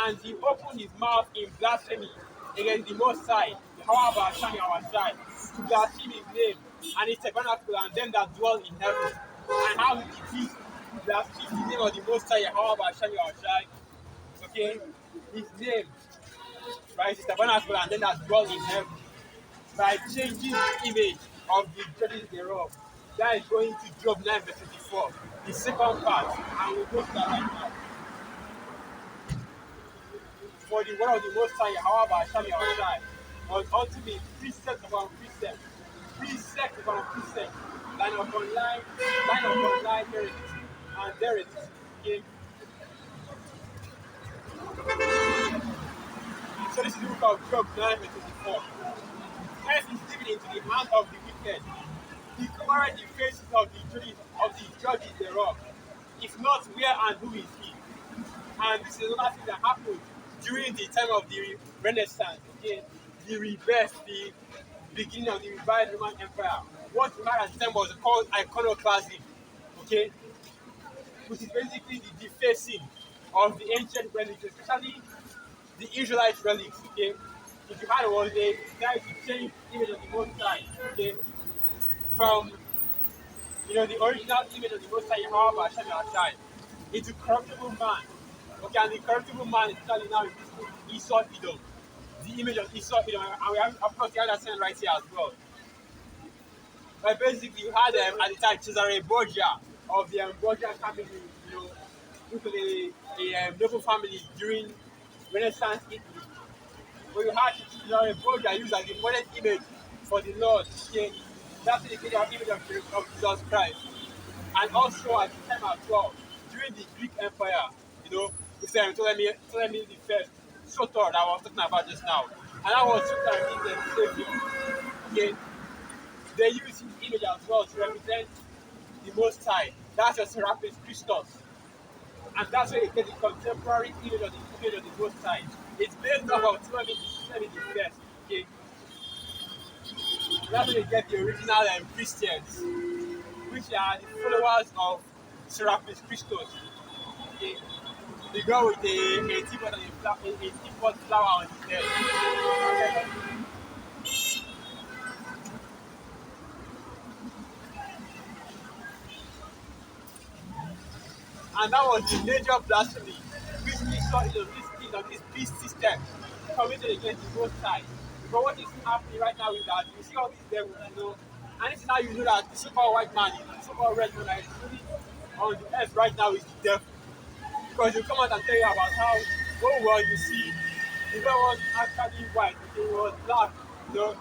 and he opened his mouth in blasphemy against the Most High, Yahweh Hashem Yahushai, to blaspheme his name and his tabernacle and them that dwell in heaven. And how he decreased to blaspheme the name of the Most High, Yahweh Hashem Yahushai, okay, his name, right, his tabernacle and them that dwell in heaven, by changing the image of the judges thereof. That is going to Job 9 verse 24, the second part, and we'll go to that right now. For the word of the Most High, however, Hashem Yahushai, was unto me precept upon precept, line upon line, there it is, and there it is. Okay? So this is the book of Job 9 verse 24. Earth is given into the hand of the wicked, wicked. He covered the faces of the judges thereof. If not, where and who is he? And this is another thing that happened during the time of the Renaissance, okay? The rebirth, the beginning of the revived Roman Empire. What we had at the time was called iconoclasm, okay? Which is basically the defacing of the ancient relics, especially the Israelite relics, okay? If you had one, they tried to change the image of the Most High, okay? From, the original image of the Most High, Yahweh Hashem Yahshai, into corruptible man. Okay, and the corruptible man is actually now in this book, Esau Edom. The image of Esau Edom, and we have, of course, the other sign right here as well. But basically, you had at the time Cesare Borgia of the Borgia family, which was a noble family during Renaissance Italy. But you had Cesare Borgia used as the modern image for the Lord. Okay? That's the image of Jesus Christ. And also at the time as well, during the Greek Empire, with Ptolemy the first, Sotor that I was talking about just now. And that was Sotor being the savior. Okay? They use his image as well to represent the Most High. That's a Serapis Christos. And that's where you get the contemporary image of the Most High. It's based off of Ptolemy the first. Okay? That's where you get the original Christians, which are the followers of Serapis Christos. Okay? The girl with a teapot flower on his head. Okay? And that was the major blasphemy which we saw in this beast system committed against the Most High. But what is happening right now is that you see all these devils, and this is how you know that the so-called white man, the so-called red man that is really on the earth right now is the devil. Because you come out and tell you about how, oh well, you see, the guy was actually white, okay, he was black, they'll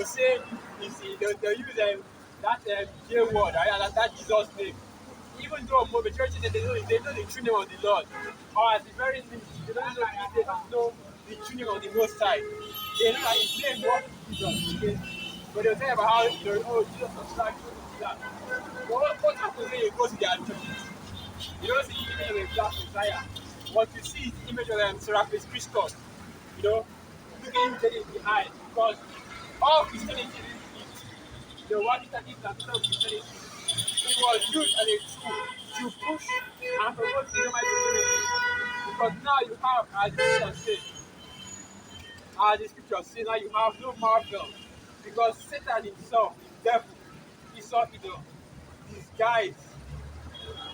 say, they'll use that J word, right, that Jesus name. Even though majority they know the true name of the Lord, or at the very least, they don't know the true name of the Most High. They know that his name was Jesus, okay? But they'll tell you about how, Jesus was black, Jesus was black. But what happens when you go to their churches? You don't see the image of a black Messiah. What you see is the image of Serapis Christos. Looking him dead in the eye. Because all Christianity is the one that is the Christianity. It was used as a tool to push and promote the Roman supremacy. Because now you have, as the scripture says, now you have no marvel. Because Satan himself, the devil, he saw Edom, disguised.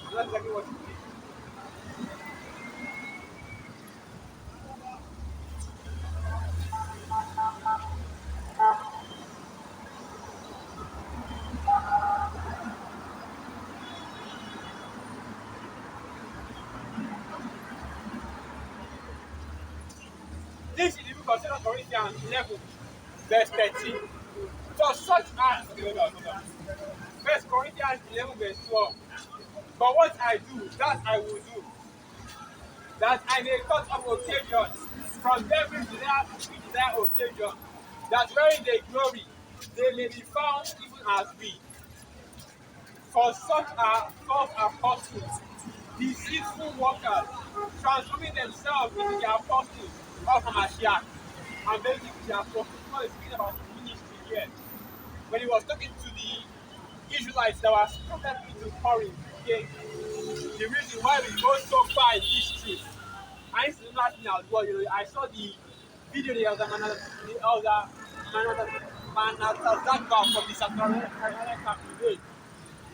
And that's exactly what he did. This is the book of 2 Corinthians 11, verse 13. For such as, okay, hold on. 1 Corinthians 11, verse 12. But what I do, that I will do, that I may cut off occasions from every desire occasion, that wherein they glory, they may be found even as we. For such are false apostles, deceitful workers, transforming themselves into the apostles of Hamashiach. And basically, the apostle Paul is speaking about the ministry here. When he was talking to the Israelites that were scattered into Corinth, okay, the reason why we go so far in history, and it's another thing as well, I saw the video the elder Manatazakba from the Saturday camp today.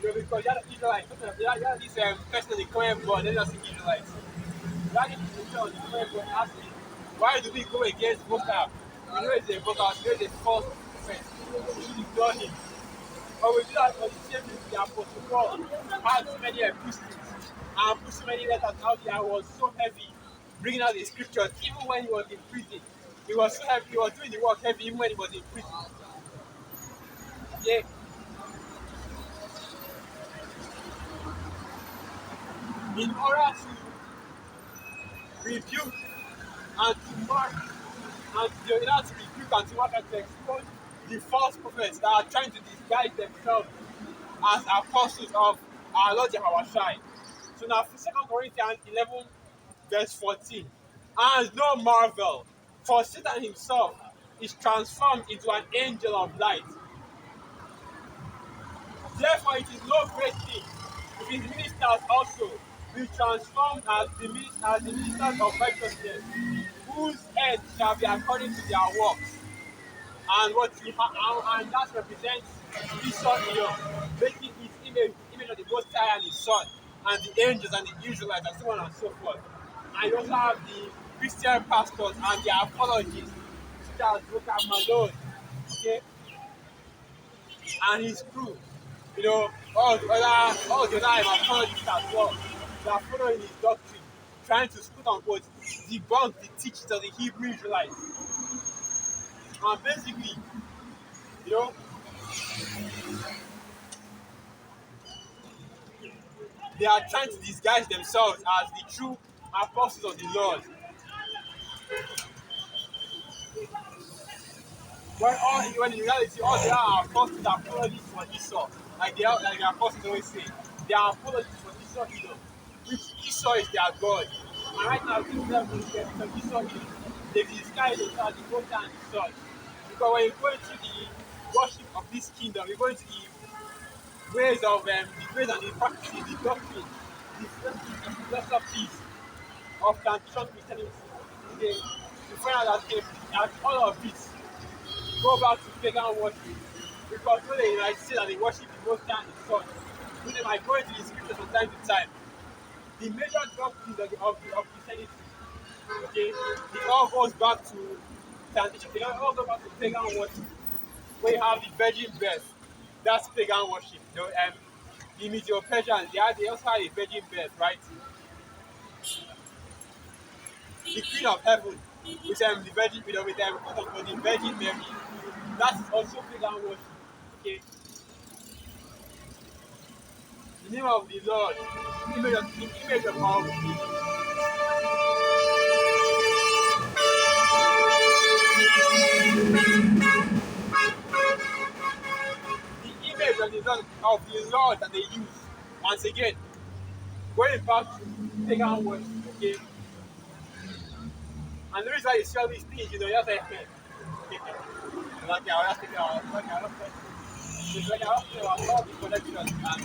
Because you had Israelites, you had this person in the comment board, they just Israelites. You had this person on the comment board asking, why do we go against Bokar? We know it's a Bokar, we know it's a false prophet. We should ignore him. But we do that for the same reason the Apostle Paul had so many epistles and put so many letters out there, was so heavy bringing out the scriptures, even when he was in prison. He was so heavy, he was doing the work heavy even when he was in prison. Yeah. In order to rebuke and to mark and to rebuke and to mark and to expose the false prophets that are trying to disguise themselves as apostles of our Lord Yahushua. So now, 2 Corinthians 11, verse 14. And no marvel, for Satan himself is transformed into an angel of light. Therefore, it is no great thing if his ministers also be transformed as the ministers of righteousness, whose end shall be according to their works. And what you and that represents Esau Edom, making his image of the Most High and his son, and the angels and the Israelites, and so on and so forth. And you also have the Christian pastors and their apologists, such as Dr. Malone, okay, and his crew. You know, all the other apologists as well. They are following his doctrine, trying to quote unquote debunk the teachings of the Hebrew Israelites. And basically, you know, they are trying to disguise themselves as the true apostles of the Lord. When in reality, all they are apostles are apologists for Esau. Like the apostles always say, they are apologists for Esau Edom, which Esau is their God. And right now, this level is because Esau Edom, they disguise themselves as the Most High and the Son. Because when you go into the worship of this kingdom, you go into the ways and the practices, the doctrine, the philosophies of transition Christianity, they you find out that all of it go back to pagan worship. Because when they like say that they worship the Most High and the Son, when they might go into the scriptures from time to time, the major doctrines of Christianity, okay, it all goes back to transition. They all go back to pagan worship. Where you have the virgin birth, that's pagan worship. The Medo-Persians, they also have a virgin birth, right? The Queen of Heaven, with the Virgin, with the Virgin Mary, that is also pagan worship. Okay, the name of the Lord, the image of the Lord that they use. Once again, going back to pagan worship. Okay, and the reason why you see all these things, you just like, like I was thinking, it's like I was thinking about all the connections and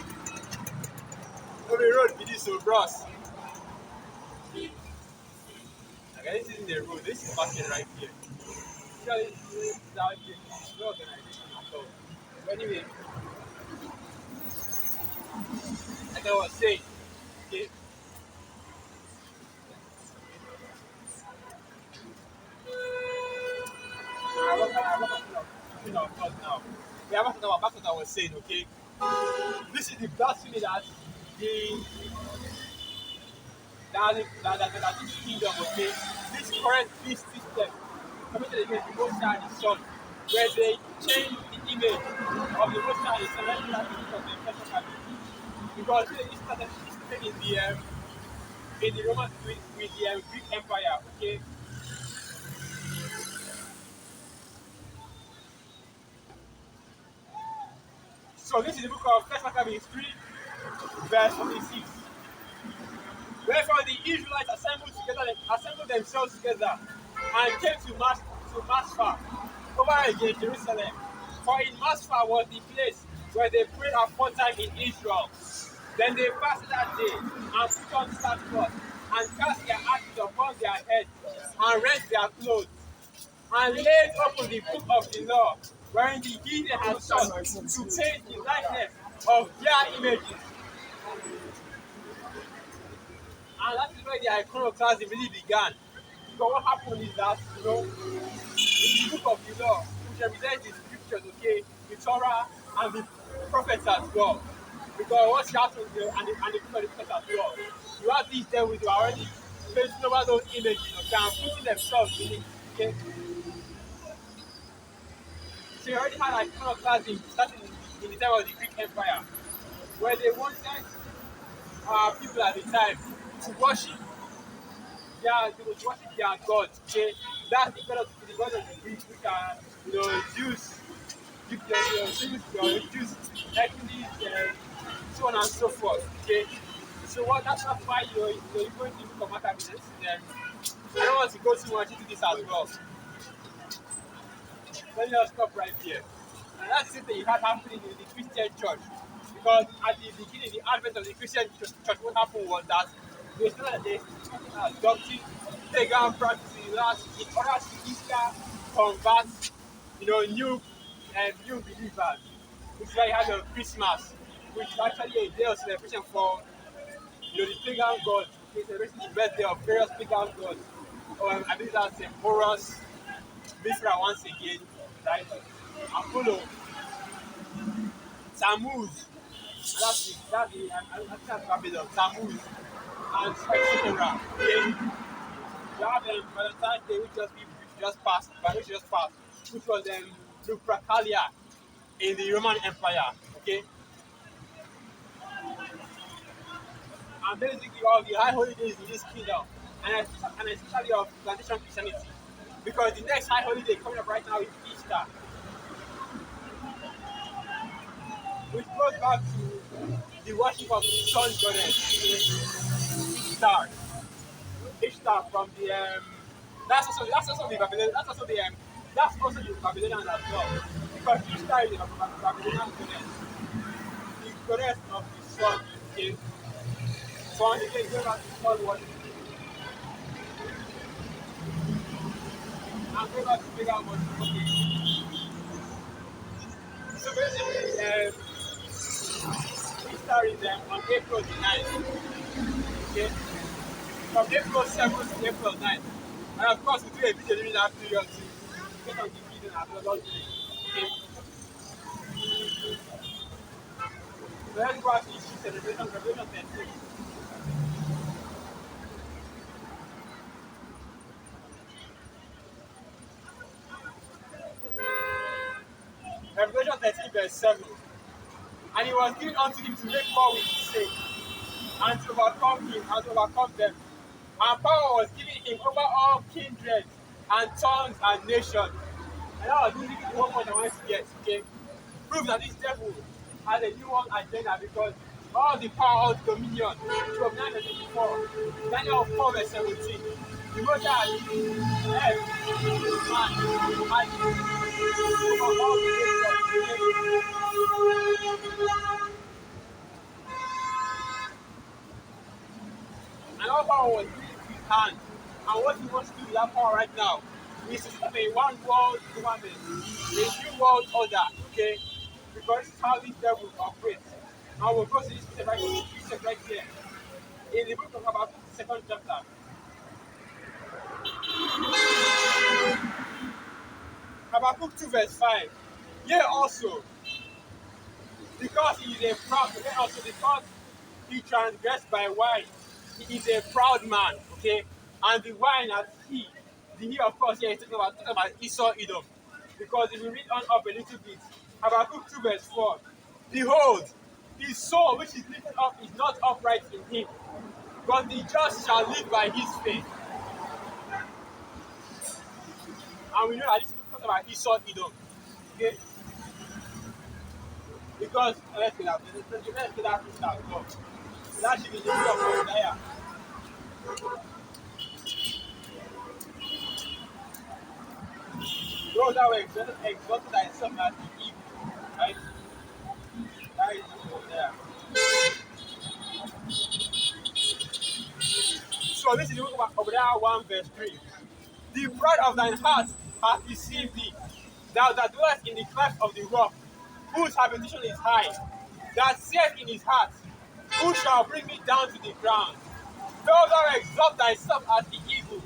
every road be this so bros. Okay, this isn't the road, this is market right here. This is out here, it's no organization at all. But anyway, like I was saying, okay, now. We are back to what I was saying, okay? This is the blasphemy that the that this kingdom, okay, this current beast system committed against the Most High and His Son, where they change the image of the Most High and His Son, like that image of the first family. Because it started in the Roman with the Greek Empire, okay? So this is the book of First Maccabees 3, verse 46. Wherefore the Israelites assembled themselves together and came to Masphah over against Jerusalem. For in Masphah was the place where they prayed aforetime in Israel. Then they fasted that day and put on sackcloth and cast their ashes upon their heads and rent their clothes and laid open the book of the law, wherein the heathen had sought to paint the likeness of their images. And that is where the iconoclasm really began. Because what happened is that, in the book of the law, which represents the scriptures, okay, the Torah and the prophets as well. Because what happened and the prophets as well. You have these devils who are already painting over those images, okay, and putting themselves in it. Okay? So you already had iconoclasm starting in the time of the Greek Empire, where they wanted people at the time to worship they would worship their gods. Okay? That's the god of the Greeks, which are Zeus you introduce Hercules, so on and so forth. Okay, so that's why you're going to look at matter business. I don't want to go too much into this as well. Let me just stop right here. And that's the same thing you had happening in the Christian church. Because at the beginning, the advent of the Christian church, what happened was that they started adopting pagan practices in order to Easter convert, new believers. Which is why you have your Christmas, which is actually a day of celebration for the pagan gods. Okay, celebrating the birthday of various pagan gods. I believe that's Horus, Mithra once again, right? Apollo, Tammuz, and that's Babylon, Tammuz, and etc. Okay, you have Valentine's Day, which just passed, which was Lupercalia in the Roman Empire. Okay, and basically all the high holidays in this kingdom, and especially of plantation Christianity, because the next high holiday coming up right now is Easter, which goes back to the worship of the sun goddess, Ishtar. Ishtar from the that's also the Babylonian that's also the Babylonian as well. Because Ishtar is a Babylonian goddess, the goddess of the sun. Okay. So and again go back to sun worship and go back to pagan worship. Okay. So basically Ishtar is on April the 9th. Okay. From April 7th to April 9th. And of course, we do a video during that period to get on the video as well. Okay. So let's go back to issue celebration, Revelation 13. Revelation 13, verse 7. And it was given unto him to make war with his saints, and to overcome him, and to overcome them. And power was given him over all kindreds, and tongues, and nations. And that was basically the whole point I wanted to get, okay? Prove that this devil has a new one agenda because all the power, all the dominion, from 9 verse 24, Daniel 4 verse 17, the Most High has given man over all the nations, and all power was given to his hand. And what he wants to do with that power right now is to set up a one world government, a new world order, okay? Because this is how this devil operates. And we'll go to this precept right here. In the book of Habakkuk, the second chapter. Habakkuk 2 verse 5. Yea also, because he is a proud, yea also because he transgressed by wine. He is a proud man, okay? And the wine as the he of course here is talking about Esau Edom. Because if we read on up a little bit, Habakkuk 2 verse 4, behold, his soul which is lifted up is not upright in him, but the just shall live by his faith. And we know that this is talking about Esau Edom. Okay? Because let's get that as well. That should be the book of Isaiah. Those that were exalted thyself as the evil. Right? That is there. So this is the book of Obadiah 1 verse 3. The pride of thine heart hath deceived thee, thou that dwellest in the cleft of the rock, whose habitation is high, that saith in his heart, who shall bring me down to the ground? Though thou exalt thyself as the eagle,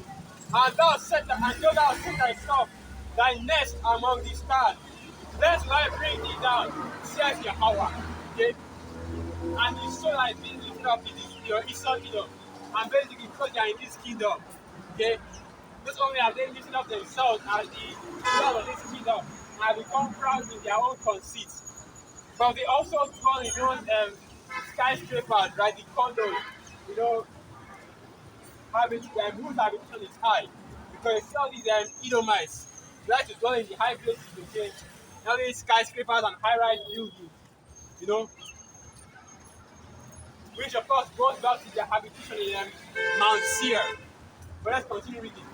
and though thou set thyself thy nest among the stars, lest I bring thee down, saith Yahweh. Okay? And the soul that is being lifted up in your Esau kingdom. And basically, because they are in this kingdom, okay? Not only have they lifted up themselves as the lord of this kingdom and have become proud in their own conceit, but they also dwell in their own skyscrapers, right? The condos, you know, whose habitation is high. Because you see all these Edomites, they like to dwell in the high places, okay? All these skyscrapers and high-rise buildings, you know, which of course goes back to their habitation in Mount Seir. But let's continue reading.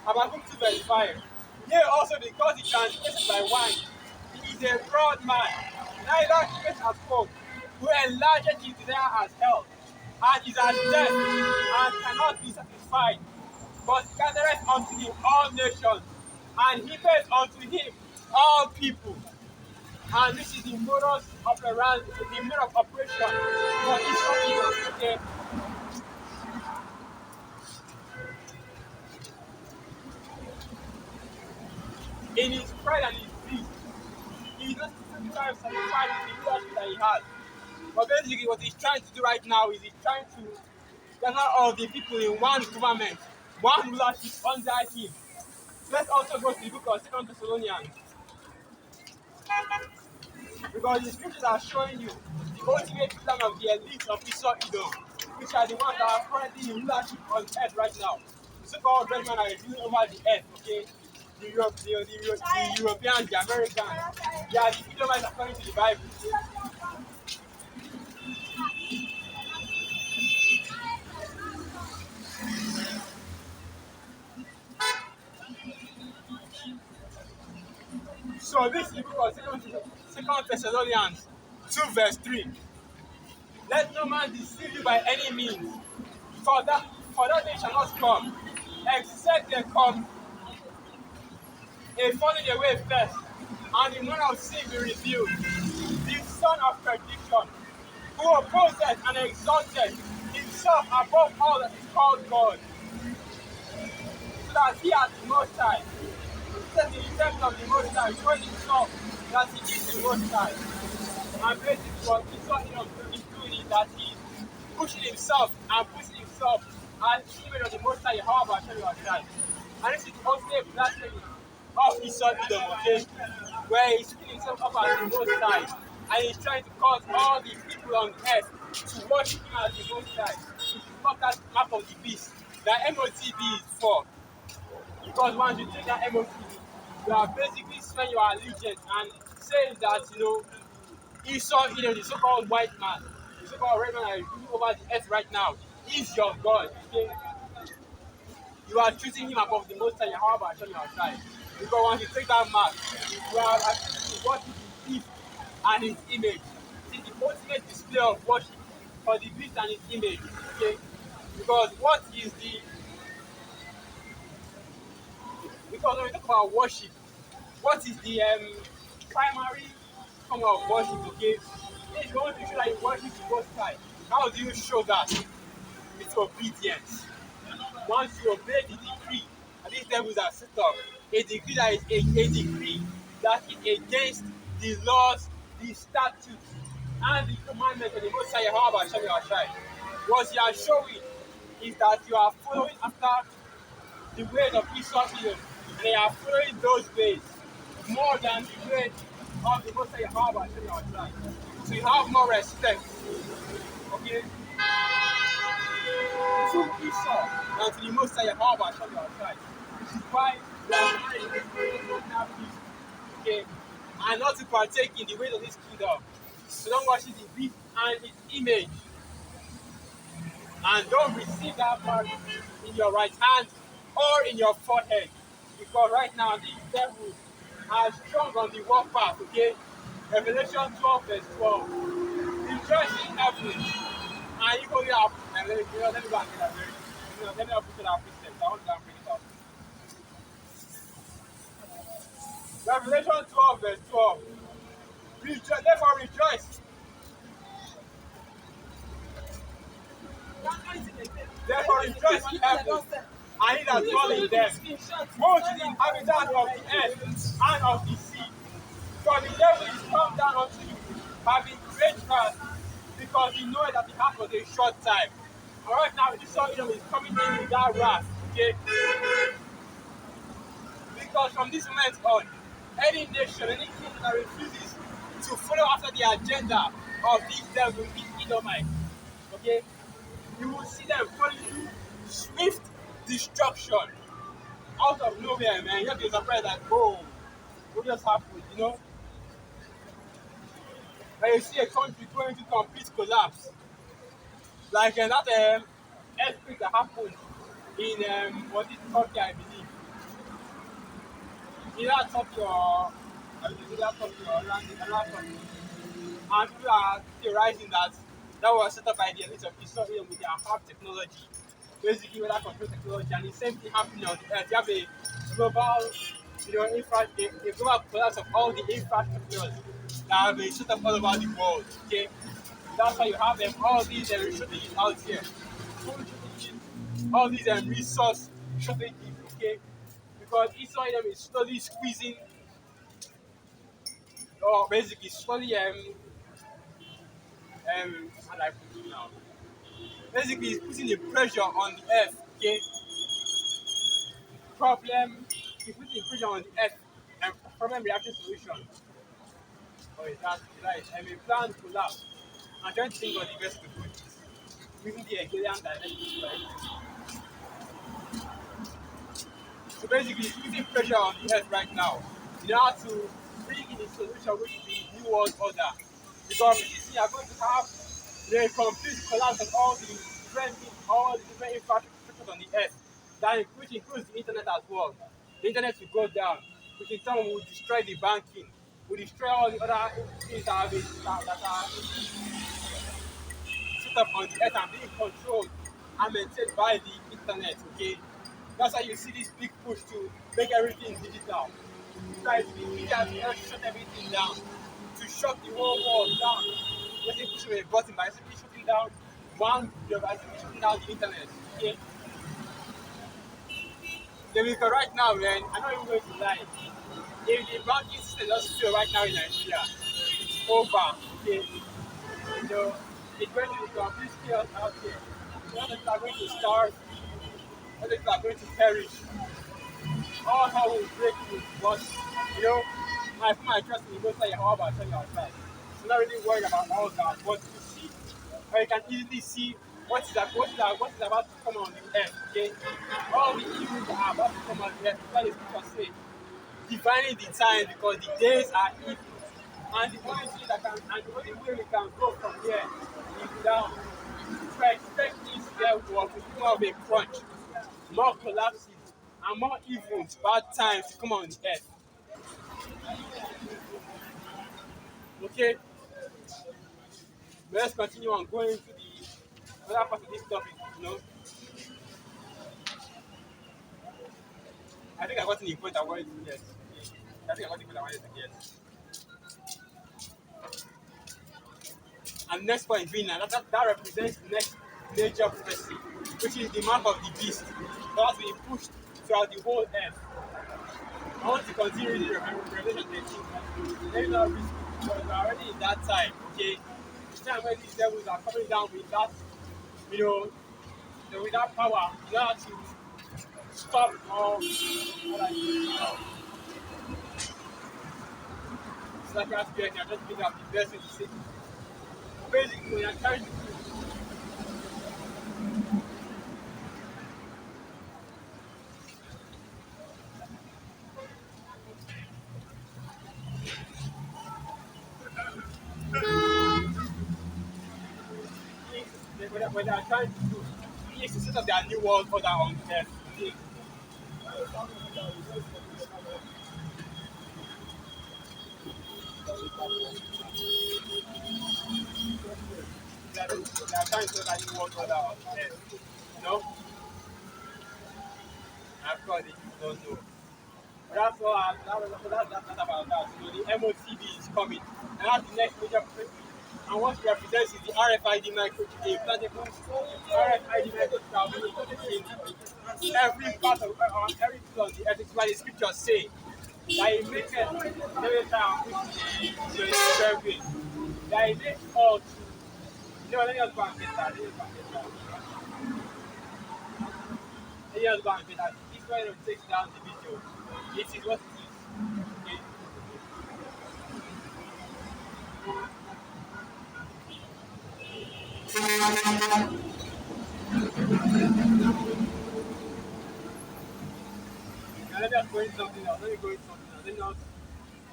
Habakkuk 2 verse 5. Yea, also because he transgressed by wine, he is a proud man, neither great as hope, who enlargeth his desire as hell, and is as death, and cannot be satisfied, but gathereth unto him all nations, and heapeth unto him all people. And this is the modus operandi, the mode of operation for Israel. Okay, in his pride and his greed, he doesn't sometimes satisfy with the leadership that he has. But basically, what he's trying to do right now is he's trying to gather all the people in one government, one rulership under him. Let's also go to the book of 2 Thessalonians, because the scriptures are showing you the ultimate plan of the elite of Esau Edom, which are the ones that are currently in rulership on earth right now. The so-called red men are ruling over the earth, okay? The Europeans, the Americans, they are the Edomites according to the Bible. So this is the book of 2 Thessalonians 2 verse 3. Let no man deceive you by any means, for that day shall not come, except there come a falling away first, and the man of sin be revealed, the son of perdition, who opposes and exalted himself above all that is called God, so that he has the most high. Set in the temple of the most high, showing himself that he is the most high. And basically what Esau is doing is that he's pushing himself and pushing himself as the image of the most high, however Hashem was right. And this is the ultimate blasphemy of Esau Edom, okay? Where he's putting himself up as the most high, and he's trying to cause all the people on earth to worship him as the most high. Which is not that map of the beast that MOTB is for. Because once you take that MOTB, you are basically swearing your allegiance and saying that, Esau, the so-called white man, the so-called red man that is ruling over the earth right now, is your God. Okay? You are choosing him above the most high, however Hashem your side. Because once you take that mark, you are actually worshiping the beast and his image. It is the ultimate display of worship for the beast and his image. Okay? Because because when we talk about worship, what is the primary form of worship? Okay, if you want to show that you worship the most high, how do you show that? It's obedience. Once you obey the decree, and these devils are set up, a decree that is a decree that is against the laws, the statutes, and the commandments of the Most High Yahweh Hashem Yahweh. What you are showing is that you are following after the ways of Esau Edom. They are following those ways more than the ways of the Most High Yahweh Hashem Yahweh. So you have more respect, okay, to Esau than to the Most High Yahweh Hashem Yahweh. Which is why we are married to have peace, okay, and not to partake in the ways of this kingdom. So don't worship the beast and its image. And don't receive that mark in your right hand or in your forehead. Because right now these devils are strong on the warpath, okay? Revelation 12 verse 12. Rejoice in heaven. And you go here, and let me go and get that very. Let me put it out precept. I want to go and bring it out. Revelation 12 verse 12. Therefore rejoice. Therefore rejoice in heaven, and he that dwell in them, both the inhabitants of the earth and of the sea. For the devil is come down unto you, having great wrath, because he knoweth that the half was a short time. And right now, Esau Edom is coming in with that wrath, okay? Because from this moment on, any nation, any king that refuses to follow after the agenda of these devils, these Edomites, okay, you will see them falling into swift destruction out of nowhere, man. You're just surprised that, oh, what just happened, when you see a country going to complete collapse, like that earthquake that happened in was it Turkey, I believe, either Turkey or either Turkey or another country, and people are theorizing that that was set up by the elite of Israel with their hard technology, basically weather control technology, and the same thing happening on the earth. You have a global, a global collapse of all the infrastructures that have been set up all over the world. Okay, that's why you have all these shortages out here, food shortages, all these resource shortages. Okay, because Israel is slowly squeezing, or basically slowly how do I put it now? Basically, it's putting the pressure on the earth. Okay, problem, it's putting pressure on the earth, and problem reaction solution. Or is that it? I mean, plan collapse. I'm trying to think of the best to put this. Using the Hegelian dialectic, right? So basically, it's putting pressure on the earth right now in order to bring in a solution which is the new world order. Because you are going to have the complete collapse of all the different infrastructures on the earth, which includes the internet as well. The internet will go down, which in turn will destroy the banking, will destroy all the other things that are set up on the earth and being controlled and maintained by the internet. Okay, that's why you see this big push to make everything digital. Try to be media to shut everything down, to shut the whole world down. Just pushing a button by simply shutting down one video, by simply shutting down the internet. Okay, then because right now, man, I'm not even going to lie. If the banking system doesn't fail right now in Nigeria, it's over. Okay, you know, it's going to be complete chaos out here. A lot of people are going to starve, a lot of people are going to perish. All hell will break loose. But, you know, I put my trust in the Most High Yahweh by telling outside. So I'm not really worried about all that. But you see, or you can easily see what is about to come on the earth. Okay? All the evils that are about to come on the earth. That is what say. Divining the time because the days are evil. And the only thing that can and the only way we can go from here is down. To expect this level of more of a crunch, more collapses, and more events, bad times to come on the earth. Okay, let's continue on going to the other part of this topic. I think I got the point I wanted to get. I think I got the point I wanted to get. And next point being that represents the next major prophecy, which is the mark of the beast that has been pushed throughout the whole earth. I want to continue reading Revelation 13. Let me not read because we're already in that time, okay? The time where these devils are coming down with that, you with that power, in order to stop or what I mean. It's like you have to be I just think of the best way to say it. Basically, when you're trying to when they're trying to do is to set up their new world order on earth. Okay? They are trying to set up their new world order on earth. You know? Of course, they don't know. That's all. That's about that. The MOTV is coming, and that's the next major project. And what it represents is the RFID microchip, the implantable RFID microchip that will be implanted in every part of every piece of the earth. It's why the scriptures say that it makes it very time to the that it makes all to let me just go and get that. Let me just go and get that. This way it takes down the video. It is what it is. Okay? Now let me just go into something else. Let me go into something else.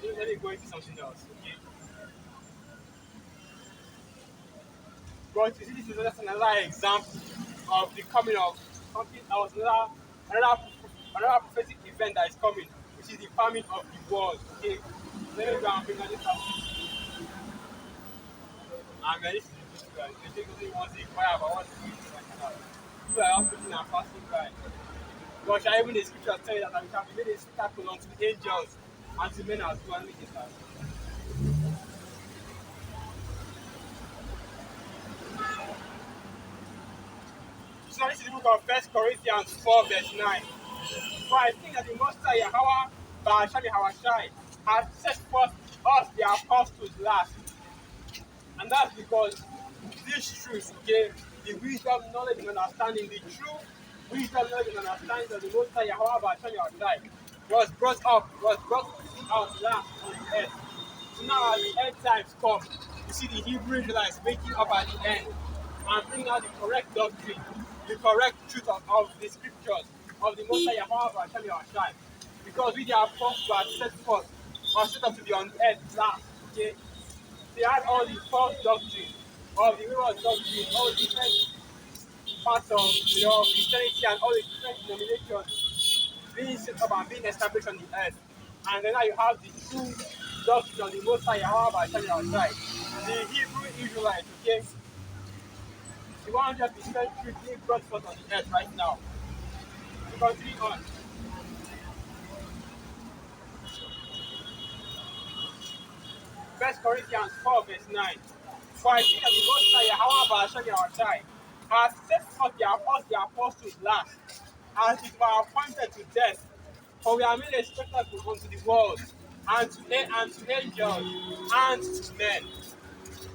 Let me go into something else. Okay. But you see, this is just another example of the coming of something else, another prophetic event that is coming, which is the famine of the world. Okay, let me go and bring on this up. And this is the issue, guys. They take only one thing, fire about what to do like that. People are not preaching and fasting, right? But shall even the scriptures tell you that we shall be made a spectacle unto the angels and to men as well, witnesses. So this is the book of First Corinthians 4, verse 9. For I think that the Most High Yahweh, Ba'ashami Hawashai, has set forth us, the apostles, last. And that's because these truths, okay, the wisdom, knowledge, and understanding, the true wisdom, knowledge, and understanding of the Most High Yahweh, Ba'ashami Hawashai, was brought out last on the earth. So now as the end times come, you see the Hebrew Israelites waking up at the end and bringing out the correct doctrine, the correct truth of the scriptures of the Most High Yahweh Hashem Yahweh. Because we the apostles were set forth or set up to be on earth last. Okay? They had all the false doctrine of the wayward doctrine, all the different parts of Christianity and all the different denominations being set up and being established on the earth. And then now you have the true doctrine of the Most High Yahweh Hashem Yahweh. The Hebrew Israelites, okay? The 100% truth being brought forth on the earth right now. To continue on. First Corinthians 4, verse 9. For I think that the Most High Yahweh Hashem Yahweh has set forth the apostles last, as it were appointed to death. For we are made a spectacle unto the world, and to angels, and to men.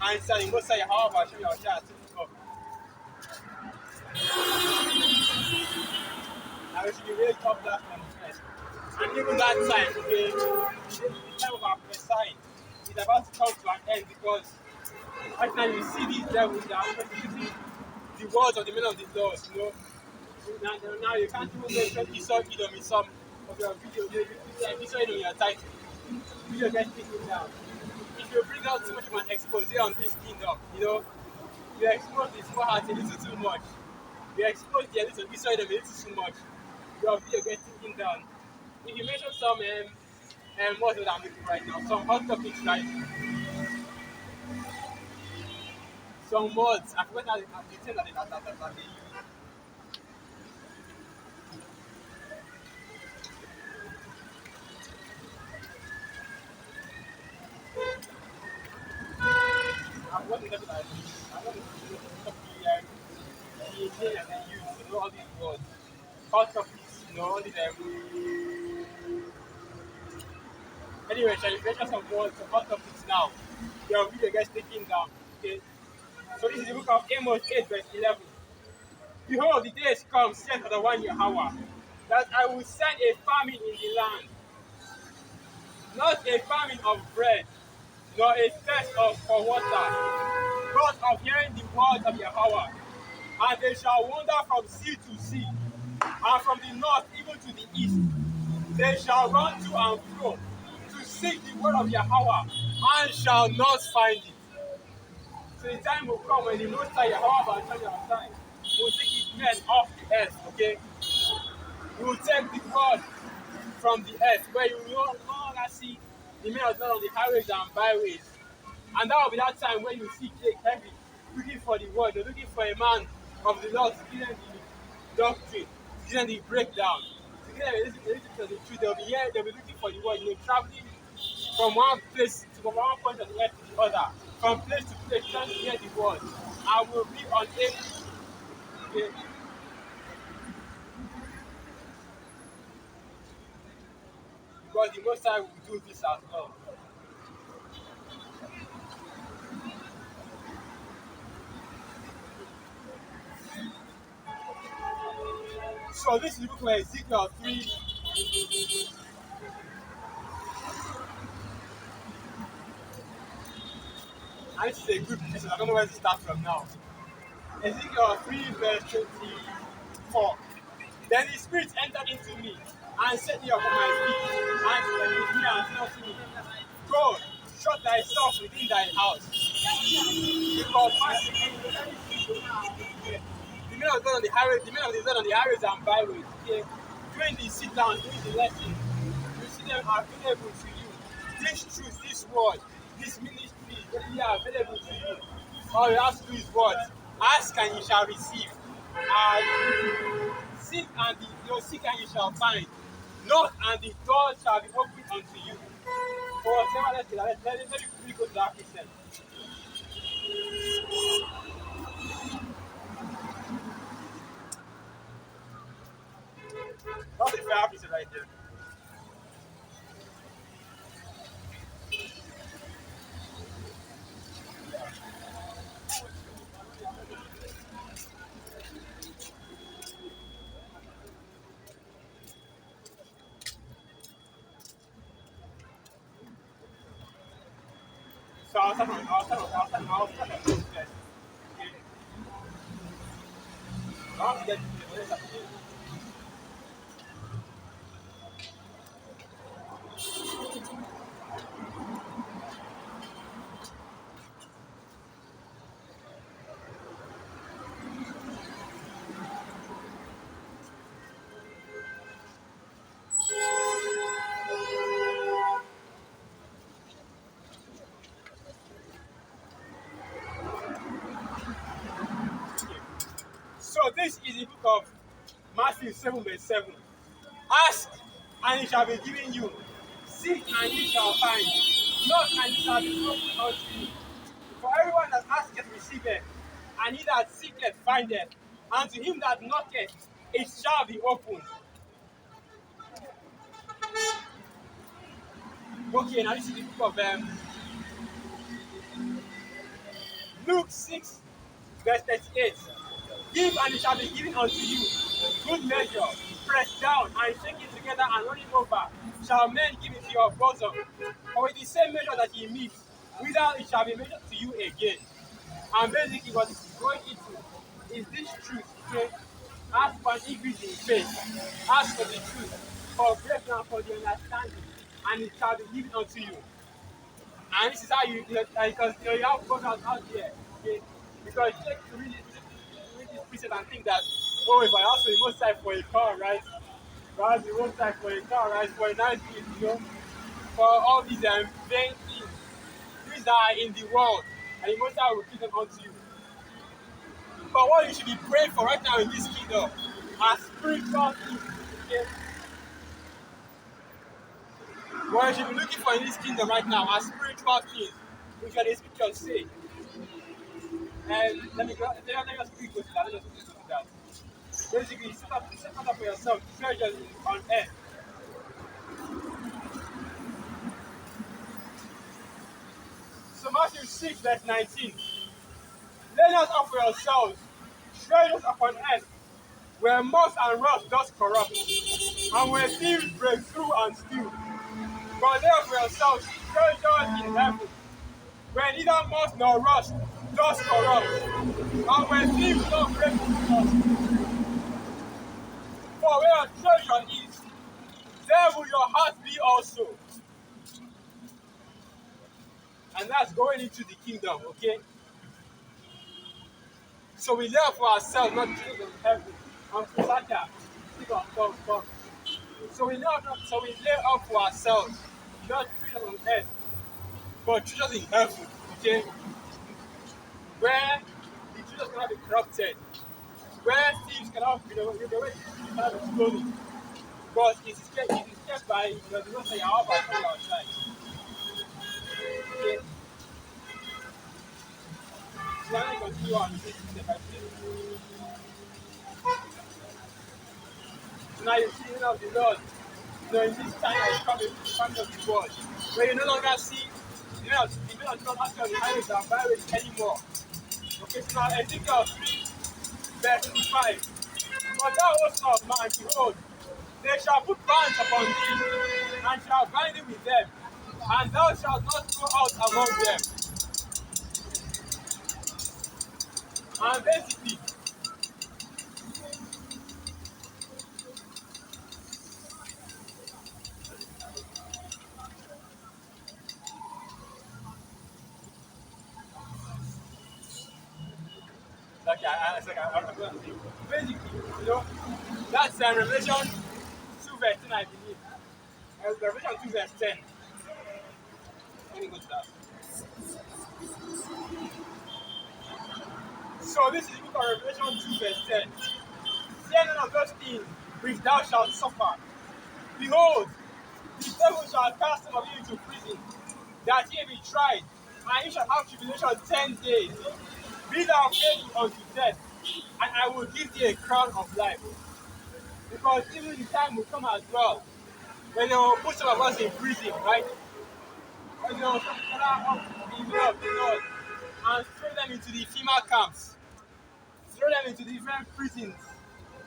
And so the Most High Yahweh Hashem Yahweh has set it up. And we should be raised up last on the earth. And even that time, okay, the time of our prophesying is about to come to an end because right now you see these devils that are persecuting the words of the men of the Lord, you know. Now you can't even mention Esau Edom in some of your videos. You Esau Edom in your title. Video gets taken down. If you bring out too much of an expose on this kingdom, you know, you expose the small heart a little too much. You expose the elite of Esau Edom a little too much. Your video gets taken down. If you mention some what's what I'm looking right now, some hot topics like some words, I forgot the thing that they use. I forgot the level that I use. I forgot the name that they use, you know, all these words. Hot topics, you know, all these anyway, shall we mention some words, some hot topics now? Your video gets taken down. Okay. So this is the book of Amos 8, verse 11. Behold, the days come, saith the one Yahweh, that I will send a famine in the land, not a famine of bread, nor a thirst for water, but of hearing the words of Yahweh. And they shall wander from sea to sea, and from the north even to the east. They shall run to and fro to seek the word of Yahweh, and shall not find it. So the time will come when the Most High Yahweh will take his men off the earth, okay? He will take the God from the earth, where you will no longer see the men of God on the highways and byways. And that will be that time when you see Jake heavy, looking for the word, you're looking for a man of the Lord to give them the doctrine, to give them the breakdown, to give them a little bit of the truth. They'll be here, they'll be looking for the word, you know, traveling from one place to from one point of the earth to the other, from place to place, trying to hear the word. I will be unable to because the Most High will do this as well. So this is the book of Ezekiel 3. And this is a good place. I don't know where to start from now. Ezekiel 3, verse 24. Then the Spirit entered into me and set me upon my feet and spoke with me and said unto me, Go, shut thyself within thy house. Because my of God on the highway, the men of the Lord on the highways and byways, okay, doing the sit down, doing the lesson, you see them available to you. This truth, this word, this ministry is readily available to you. All you have to do is what? Ask and you shall receive. Seek and seek and you shall find. Knock and the door shall be opened unto you. For whatever let me quickly go to that Christian. That's the fair Christian right there. So I'll start on this first. Okay. I want to get to the next. So this is the book of Matthew 7 verse 7. Ask and it shall be given you. Seek and you shall find. Knock and it shall be opened unto you. For everyone that asketh receiveth, and he that seeketh findeth, and to him that knocketh it shall be opened. Okay, now this is the book of Luke 6 verse 38. Give and it shall be given unto you. Good measure, pressed down and shaken together and running over, shall men give into your bosom. For with the same measure that ye meet, without it shall be measured to you again. And basically what it's going into is this truth, okay? Ask for an increase in faith. Ask for the truth, for grace and for the understanding, and it shall be given unto you. And this is how because you have God out there, okay? Because you take to read this precept and think that, oh, if I ask for the most time for a car, right? If I ask the most time for a car, right? For a nice gift, for all these vain things, things that are in the world, and the most time will give them unto you. But what you should be praying for right now in this kingdom are spiritual things, okay? What you should be looking for in this kingdom right now are spiritual things, which are the scriptures say. And let me just quickly go to that. Let me just quickly go to that. Basically, set up for yourself treasures on earth. So Matthew 6 verse 19. Lay not up for yourselves treasures upon earth, where moth and rust does corrupt, and where thieves break through and steal. But lay up for yourselves treasures in heaven, where neither moth nor rust does corrupt, and where thieves don't break through and steal. For where your treasure is, there will your heart be also. And that's going into the kingdom, okay? So we lay up for ourselves, not treasures in heaven. And Kusaka, come. So we lay up for ourselves, not treasures on earth, but treasures in heaven, okay? Where the treasures cannot be corrupted, where thieves cannot, the way thieves cannot be stolen, but it is kept by the Lord say, "How about you outside?" Okay. So let me continue on this step by step. So now you see the of the Lord. In this time of coming of the world, where you no longer see the men of the Lord actually on the highways and byways anymore. Okay, so now Ezekiel 3, verse 5. But thou, O son of man, behold, they shall put bands upon thee, and shall bind thee with them, and thou shalt not go out among them. And basically, Okay, it's like I'm going to say. Basically, that's Revelation 2 verse 10, I believe. Revelation 2 verse 10. Let me go to that. So this is the book of Revelation 2 verse 10. Fear none of those things which thou shalt suffer. Behold, the devil shall cast some of you into prison, that ye be tried, and ye shall have tribulation 10 days. Be thou faithful unto death, and I will give thee a crown of life. Because even the time will come as well when they will put some of us in prison, right? When they will gather up the way of the Lord and throw them into the female camps, throw them into different prisons,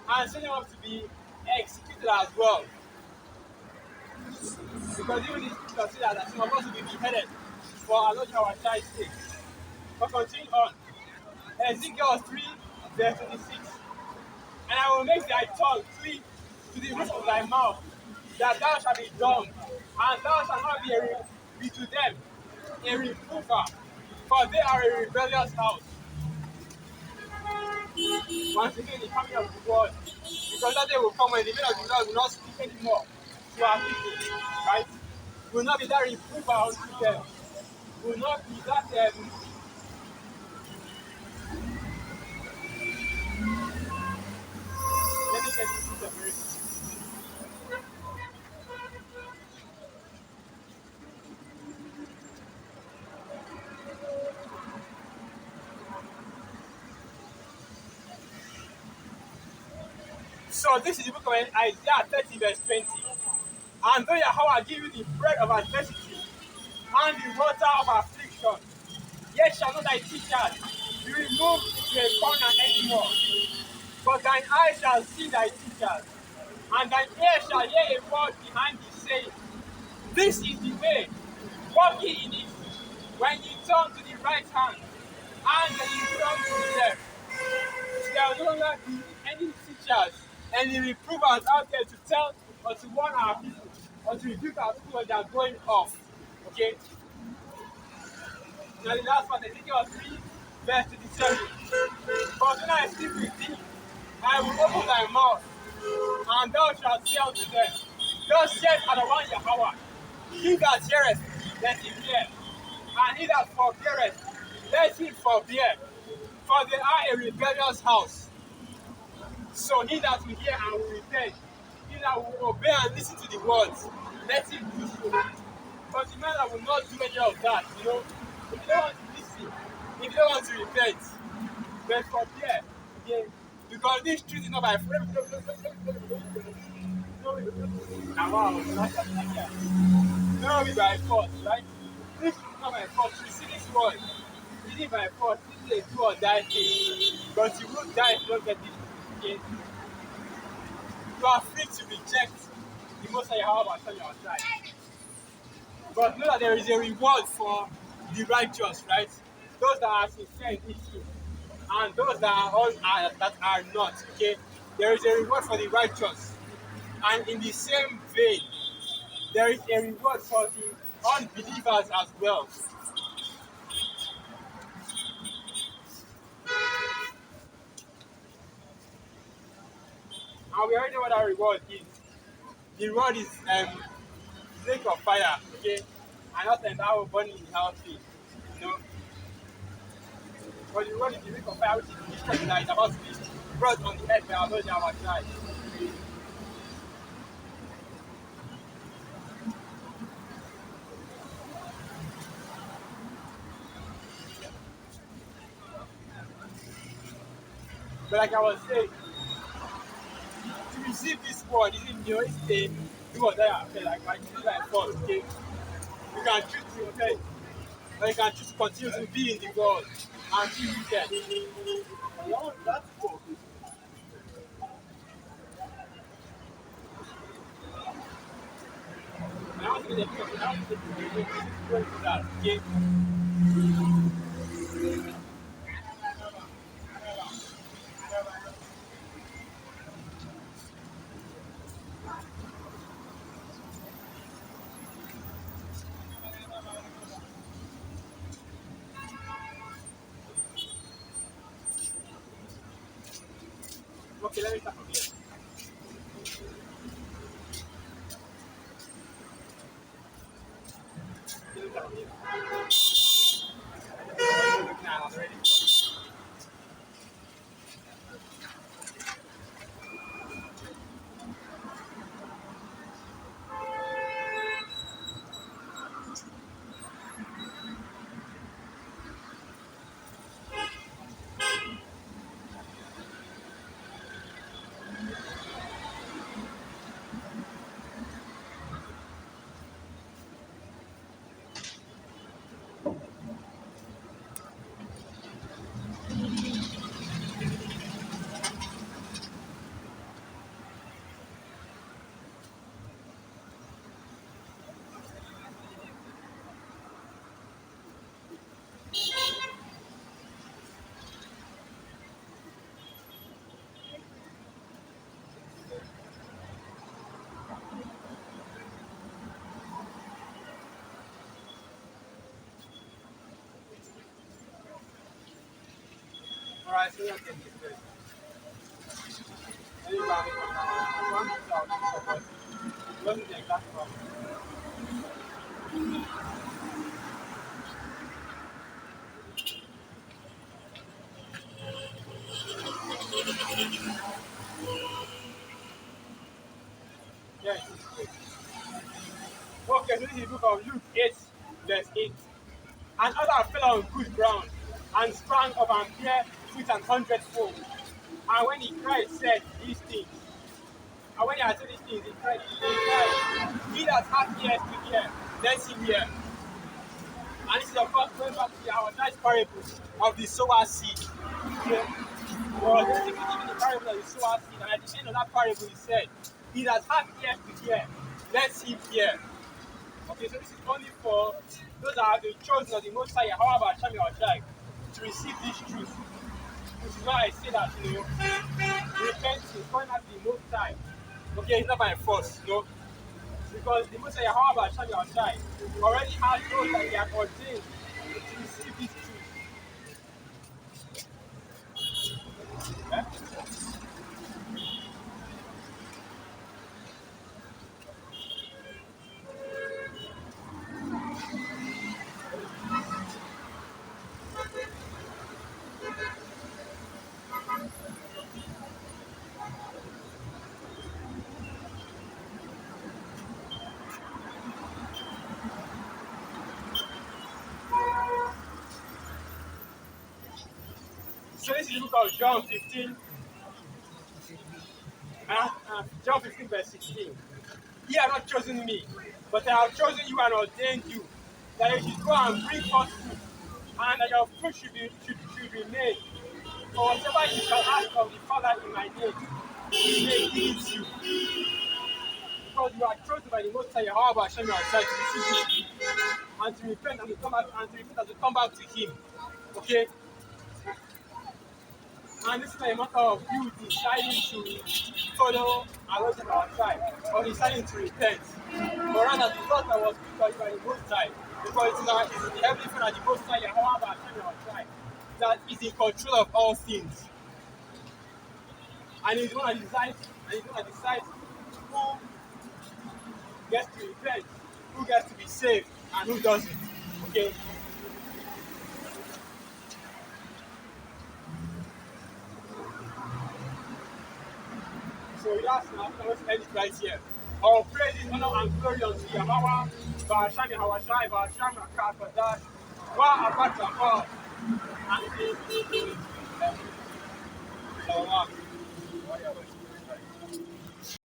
and send them up to be executed as well. Because even the scripture says that some of us will be beheaded for our Lord our child's sake. But continue on. Ezekiel 3, verse 26. And I will make thy tongue cleave to the roof of thy mouth, that thou shalt be dumb, and thou shalt not be to them a reprover, for they are a rebellious house. Once again, the coming of the word, because that day will come when the men of the Lord will not speak anymore to our people, right? Will not be that reprover unto them. Will not be that let me get this very quick. So this is the book of Isaiah 30 verse 20. And though Yahweh give you the bread of adversity and the water of affliction, yet shall not thy teachers be removed into a corner anymore. But thine eyes shall see thy teachers, and thine ears shall hear a word behind thee saying, This is the way, walk ye in it. When ye turn to the right hand, and when ye turn to the left, there will no longer be any teachers, any reprovers out there to tell or to warn our people or to rebuke our people when they are going off. Okay? Now the last one, Ezekiel 3, verse 27. But when I speak with thee, I will open thy mouth, and thou shalt say unto them, Thus saith Adonai Yahweh, he that heareth, let him hear, and he that forbeareth, let him forbear, for they are a rebellious house. So he that will hear and will repent, he that will obey and listen to the words, let him do so. But the man that will not do any of that, if you don't want to listen, if you don't want to repent, then forbear. Okay? Because this truth is not by friend. Now, wow, no, be by force, right? This is not by force. You see this word, it is by force. This is a do or die thing. But you won't die if you don't get this. Okay? You are free to reject the most high Yahweh on your side. But know that there is a reward for the righteous, right? Those that are sincere in this truth, and those that are not. Okay, there is a reward for the righteous, and in the same vein, there is a reward for the unbelievers as well. And we already know what that reward is. The reward is lake of fire, okay, and not an hour burning in hellfire. You know, but the reward is the lake of fire, which is the destruction that is about to be brought on the earth by our Lord and our God. But like I was saying, to receive this word isn't it's a do or die affair, like you do like force, okay? You can choose to repent, or you can choose to continue to be in the world until you get. That's cool. And I want to get the I want to get that, okay? Okay, let me start from here. Let me start from here. Looking at already. Alright, so let's take this first. Let me grab it from now. One piece out, but it wasn't the exact one. Yes, it's good. Okay, so this is the book of Luke 8, verse 8. And others fell on good ground and sprang up and bare fruit an hundredfold. And when he cried, said these things. And when he had said these things, he cried, he that hath ears to hear, let him hear. And this is of course going back to our nice parable of the sower seed. Okay? Well, basically giving the parable of the sower seed, and at the end of that parable he said, he that hath ears to hear, let him hear. Okay, so this is only for those that have been chosen of the Most High, however, Shami or Shai, to receive this truth. Which is why I say that, repenting, going out to the Most High. Okay, it's not by force, because the Most High, however, Shami or Shai, already has those that he has ordained to receive this truth. Yeah? So this is the book of John 15, John 15 verse 16. Ye have not chosen me, but I have chosen you and ordained you, that you should go and bring forth fruit, and that your fruit should remain. For whatever you shall ask of the Father in my name, he may give it you. Because you are chosen by the Most High, however, Hashem outside to receive this fruit, and to repent and to come back, and to repent and to come back to Him. Okay? And this is not a matter of you deciding to follow our Lord and our tribe, or deciding to repent. But rather, the thought that was put by the Most High, because it's the heavenly Father, the Most High, however, Hashem and our tribe, that is in control of all things. And He's the one that decides who gets to repent, who gets to be saved, and who doesn't. Okay? So that's now, let's end it right here. All praise, honor, and glory unto Yahweh, Ba'ashani Hawashai, Ba'asham Rakah Kadash, Ba'abat Rakah, and